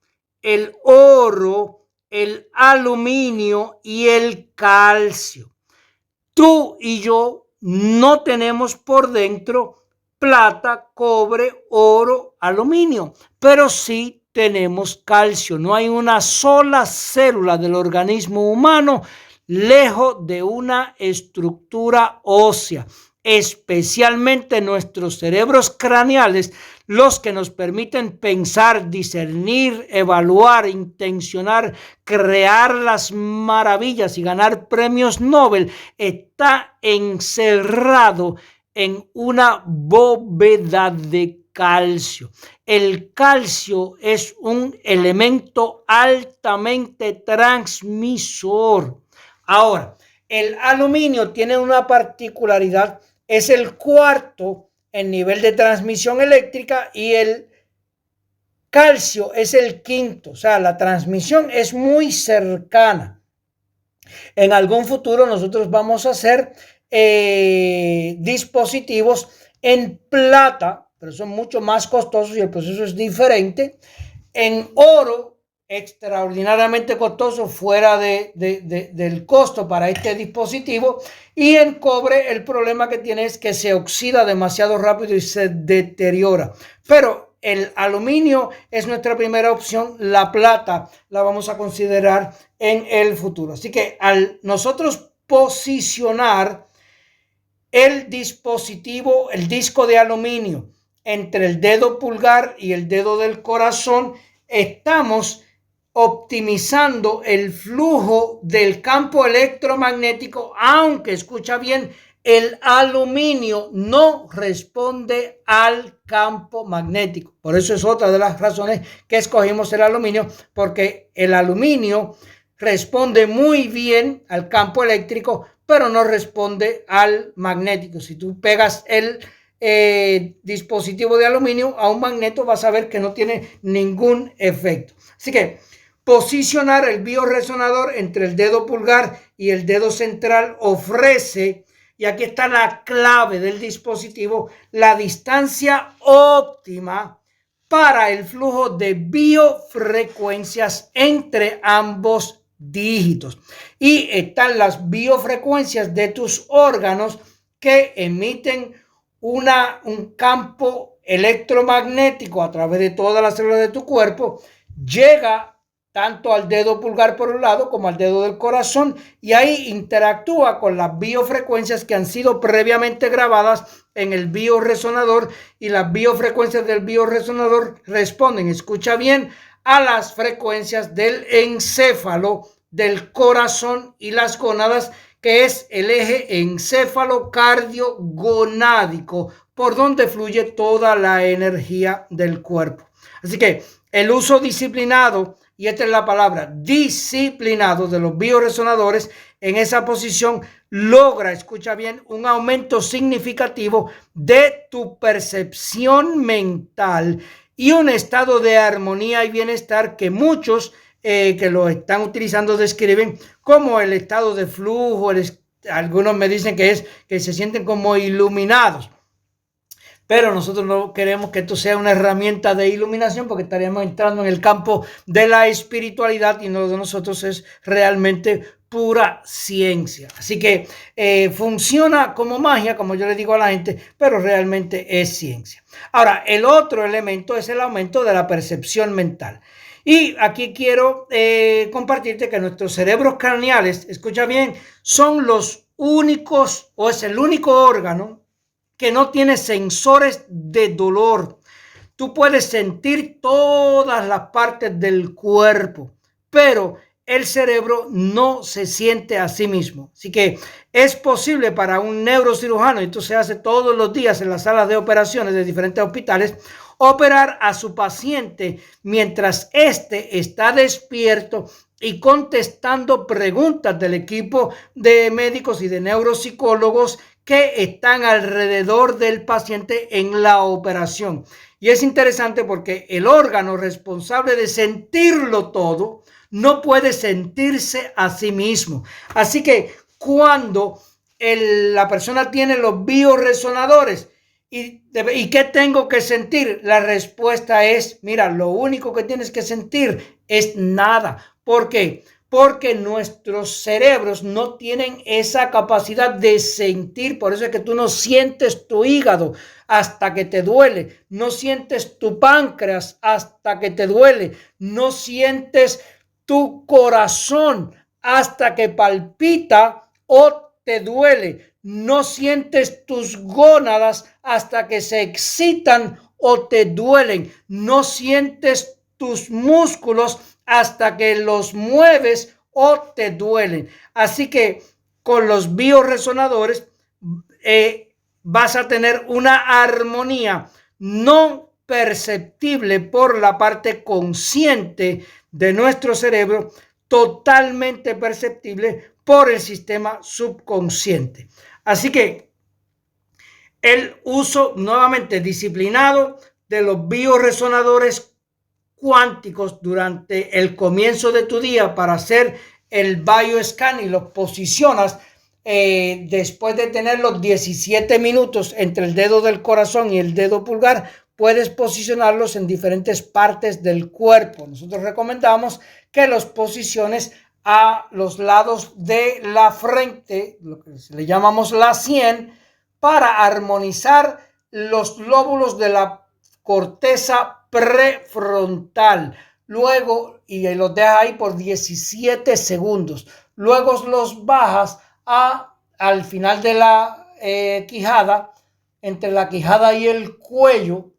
el oro, el aluminio y el calcio. Tú y yo no tenemos por dentro plata, cobre, oro, aluminio, pero sí tenemos calcio. No hay una sola célula del organismo humano lejos de una estructura ósea, especialmente nuestros cerebros craneales, los que nos permiten pensar, discernir, evaluar, intencionar, crear las maravillas y ganar premios Nobel, está encerrado en una bóveda de calcio. El calcio es un elemento altamente transmisor. Ahora, el aluminio tiene una particularidad: es el cuarto en nivel de transmisión eléctrica y el calcio es el quinto. O sea, la transmisión es muy cercana. En algún futuro nosotros vamos a hacer dispositivos en plata, pero son mucho más costosos y el proceso es diferente. En oro, extraordinariamente costoso, fuera del costo para este dispositivo. Y en cobre, el problema que tiene es que se oxida demasiado rápido y se deteriora. Pero el aluminio es nuestra primera opción. La plata la vamos a considerar en el futuro. Así que al nosotros posicionar el dispositivo, el disco de aluminio, entre el dedo pulgar y el dedo del corazón, estamos optimizando el flujo del campo electromagnético, aunque, escucha bien, el aluminio no responde al campo magnético. Por eso es otra de las razones que escogimos el aluminio, porque el aluminio responde muy bien al campo eléctrico, pero no responde al magnético. Si tú pegas el dispositivo de aluminio a un magneto, vas a ver que no tiene ningún efecto. Así que posicionar el bioresonador entre el dedo pulgar y el dedo central ofrece, y aquí está la clave del dispositivo, la distancia óptima para el flujo de biofrecuencias entre ambos dígitos. Y están las biofrecuencias de tus órganos que emiten un campo electromagnético a través de todas las células de tu cuerpo, llega tanto al dedo pulgar por un lado como al dedo del corazón, y ahí interactúa con las biofrecuencias que han sido previamente grabadas en el bioresonador, y las biofrecuencias del bioresonador responden, escucha bien, a las frecuencias del encéfalo, del corazón y las gónadas, que es el eje encéfalo-cardio-gonádico, por donde fluye toda la energía del cuerpo. Así que el uso disciplinado, y esta es la palabra, disciplinado, de los bioresonadores en esa posición logra, escucha bien, un aumento significativo de tu percepción mental y un estado de armonía y bienestar que muchos que lo están utilizando describen como el estado de flujo, algunos me dicen que se sienten como iluminados. Pero nosotros no queremos que esto sea una herramienta de iluminación porque estaríamos entrando en el campo de la espiritualidad y lo de nosotros es realmente pura ciencia. Así que funciona como magia, como yo le digo a la gente, pero realmente es ciencia. Ahora, el otro elemento es el aumento de la percepción mental. Y aquí quiero compartirte que nuestros cerebros craneales, escucha bien, son los únicos o es el único órgano que no tiene sensores de dolor. Tú puedes sentir todas las partes del cuerpo, pero el cerebro no se siente a sí mismo. Así que es posible para un neurocirujano, y esto se hace todos los días en las salas de operaciones de diferentes hospitales, operar a su paciente mientras éste está despierto y contestando preguntas del equipo de médicos y de neuropsicólogos que están alrededor del paciente en la operación. Y es interesante porque el órgano responsable de sentirlo todo no puede sentirse a sí mismo. Así que cuando la persona tiene los bioresonadores, ¿y qué tengo que sentir? La respuesta es, mira, lo único que tienes que sentir es nada. ¿Por qué? Porque nuestros cerebros no tienen esa capacidad de sentir. Por eso es que tú no sientes tu hígado hasta que te duele, no sientes tu páncreas hasta que te duele, no sientes tu corazón hasta que palpita o te duele, no sientes tus gónadas hasta que se excitan o te duelen, no sientes tus músculos hasta que los mueves o te duelen. Así que con los bioresonadores vas a tener una armonía no perceptible por la parte consciente de nuestro cerebro, totalmente perceptible por el sistema subconsciente. Así que el uso nuevamente disciplinado de los bioresonadores cuánticos durante el comienzo de tu día para hacer el bioscan y los posicionas después de tener los 17 minutos entre el dedo del corazón y el dedo pulgar, puedes posicionarlos en diferentes partes del cuerpo. Nosotros recomendamos que los posiciones a los lados de la frente, lo que le llamamos la sien, para armonizar los lóbulos de la corteza prefrontal. Luego, y los dejas ahí por 17 segundos. Luego los bajas al final de la quijada, entre la quijada y el cuello,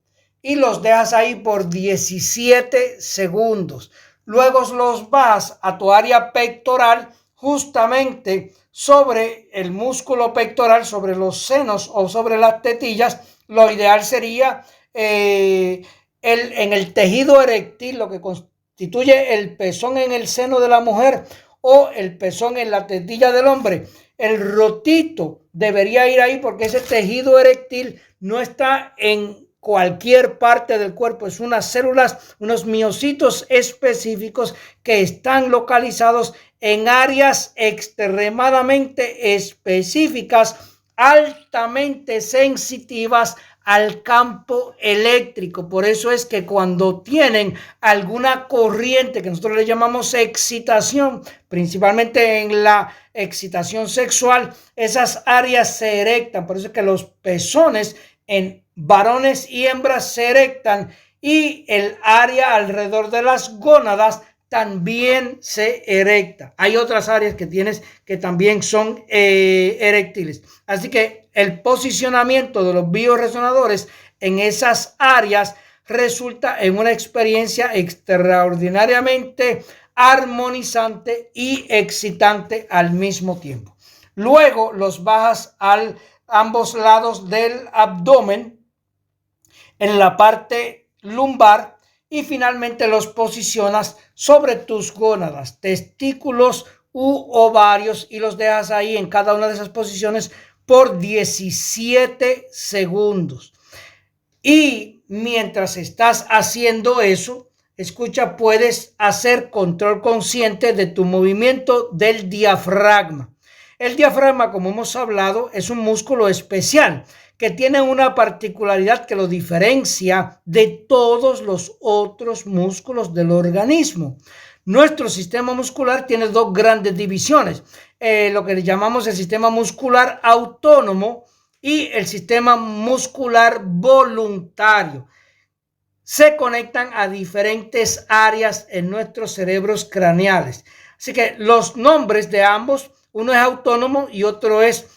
y los dejas ahí por 17 segundos. Luego los bajas a tu área pectoral, justamente sobre el músculo pectoral, sobre los senos o sobre las tetillas. Lo ideal sería en el tejido eréctil, lo que constituye el pezón en el seno de la mujer o el pezón en la tetilla del hombre. El rotito debería ir ahí porque ese tejido eréctil no está en cualquier parte del cuerpo, es unas células, unos miocitos específicos que están localizados en áreas extremadamente específicas, altamente sensitivas al campo eléctrico. Por eso es que cuando tienen alguna corriente que nosotros le llamamos excitación, principalmente en la excitación sexual, esas áreas se erectan. Por eso es que los pezones en varones y hembras se erectan y el área alrededor de las gónadas también se erecta. Hay otras áreas que tienes que también son eréctiles. Así que el posicionamiento de los bioresonadores en esas áreas resulta en una experiencia extraordinariamente armonizante y excitante al mismo tiempo. Luego los bajas a ambos lados del abdomen, en la parte lumbar, y finalmente los posicionas sobre tus gónadas, testículos u ovarios y los dejas ahí en cada una de esas posiciones por 17 segundos. Y mientras estás haciendo eso, escucha, puedes hacer control consciente de tu movimiento del diafragma. El diafragma, como hemos hablado, es un músculo especial que tiene una particularidad que lo diferencia de todos los otros músculos del organismo. Nuestro sistema muscular tiene dos grandes divisiones, lo que le llamamos el sistema muscular autónomo y el sistema muscular voluntario. Se conectan a diferentes áreas en nuestros cerebros craneales. Así que los nombres de ambos, uno es autónomo y otro es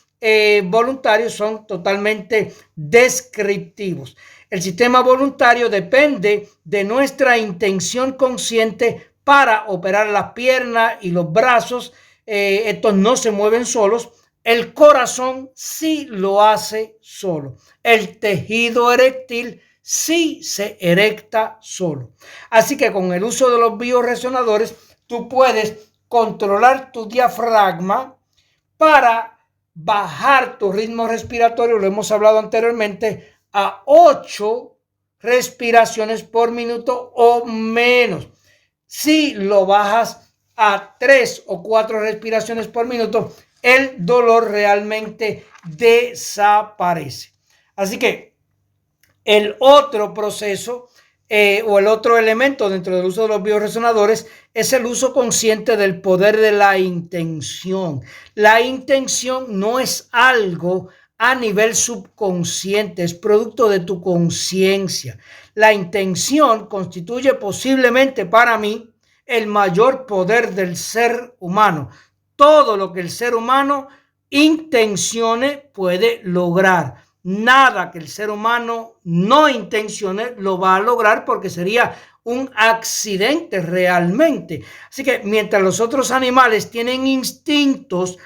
voluntario, son totalmente descriptivos. El sistema voluntario depende de nuestra intención consciente para operar las piernas y los brazos. Estos no se mueven solos. El corazón sí lo hace solo. El tejido eréctil sí se erecta solo. Así que con el uso de los bioresonadores, tú puedes controlar tu diafragma para bajar tu ritmo respiratorio, lo hemos hablado anteriormente, a 8 respiraciones por minuto o menos. Si lo bajas a 3 o 4 respiraciones por minuto, el dolor realmente desaparece. Así que el otro proceso o el otro elemento dentro del uso de los bioresonadores es el uso consciente del poder de la intención. La intención no es algo a nivel subconsciente, es producto de tu conciencia. La intención constituye posiblemente para mí el mayor poder del ser humano. Todo lo que el ser humano intencione puede lograr. Nada que el ser humano no intencione lo va a lograr porque sería un accidente realmente. Así que mientras los otros animales tienen instintos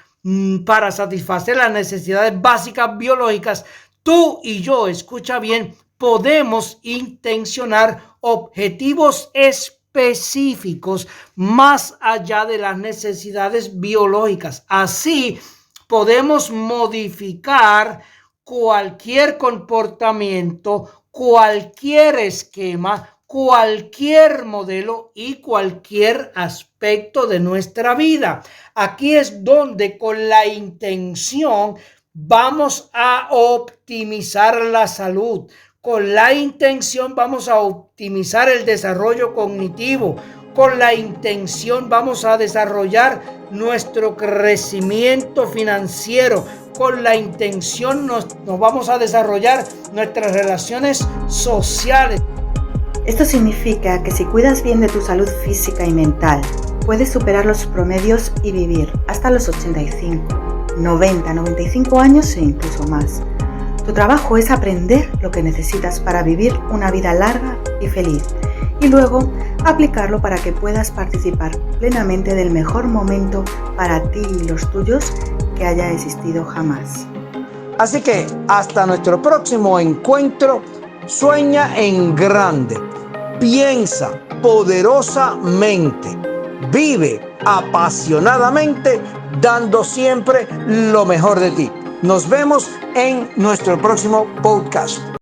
para satisfacer las necesidades básicas biológicas, tú y yo, escucha bien, podemos intencionar objetivos específicos más allá de las necesidades biológicas. Así podemos modificar cualquier comportamiento, cualquier esquema, cualquier modelo y cualquier aspecto de nuestra vida. Aquí es donde con la intención vamos a optimizar la salud. Con la intención vamos a optimizar el desarrollo cognitivo. Con la intención vamos a desarrollar nuestro crecimiento financiero. Con la intención nos vamos a desarrollar nuestras relaciones sociales. Esto significa que si cuidas bien de tu salud física y mental, puedes superar los promedios y vivir hasta los 85, 90, 95 años e incluso más. Tu trabajo es aprender lo que necesitas para vivir una vida larga y feliz y luego aplicarlo para que puedas participar plenamente del mejor momento para ti y los tuyos que haya existido jamás. Así que hasta nuestro próximo encuentro, sueña en grande, piensa poderosamente, vive apasionadamente, dando siempre lo mejor de ti. Nos vemos en nuestro próximo podcast.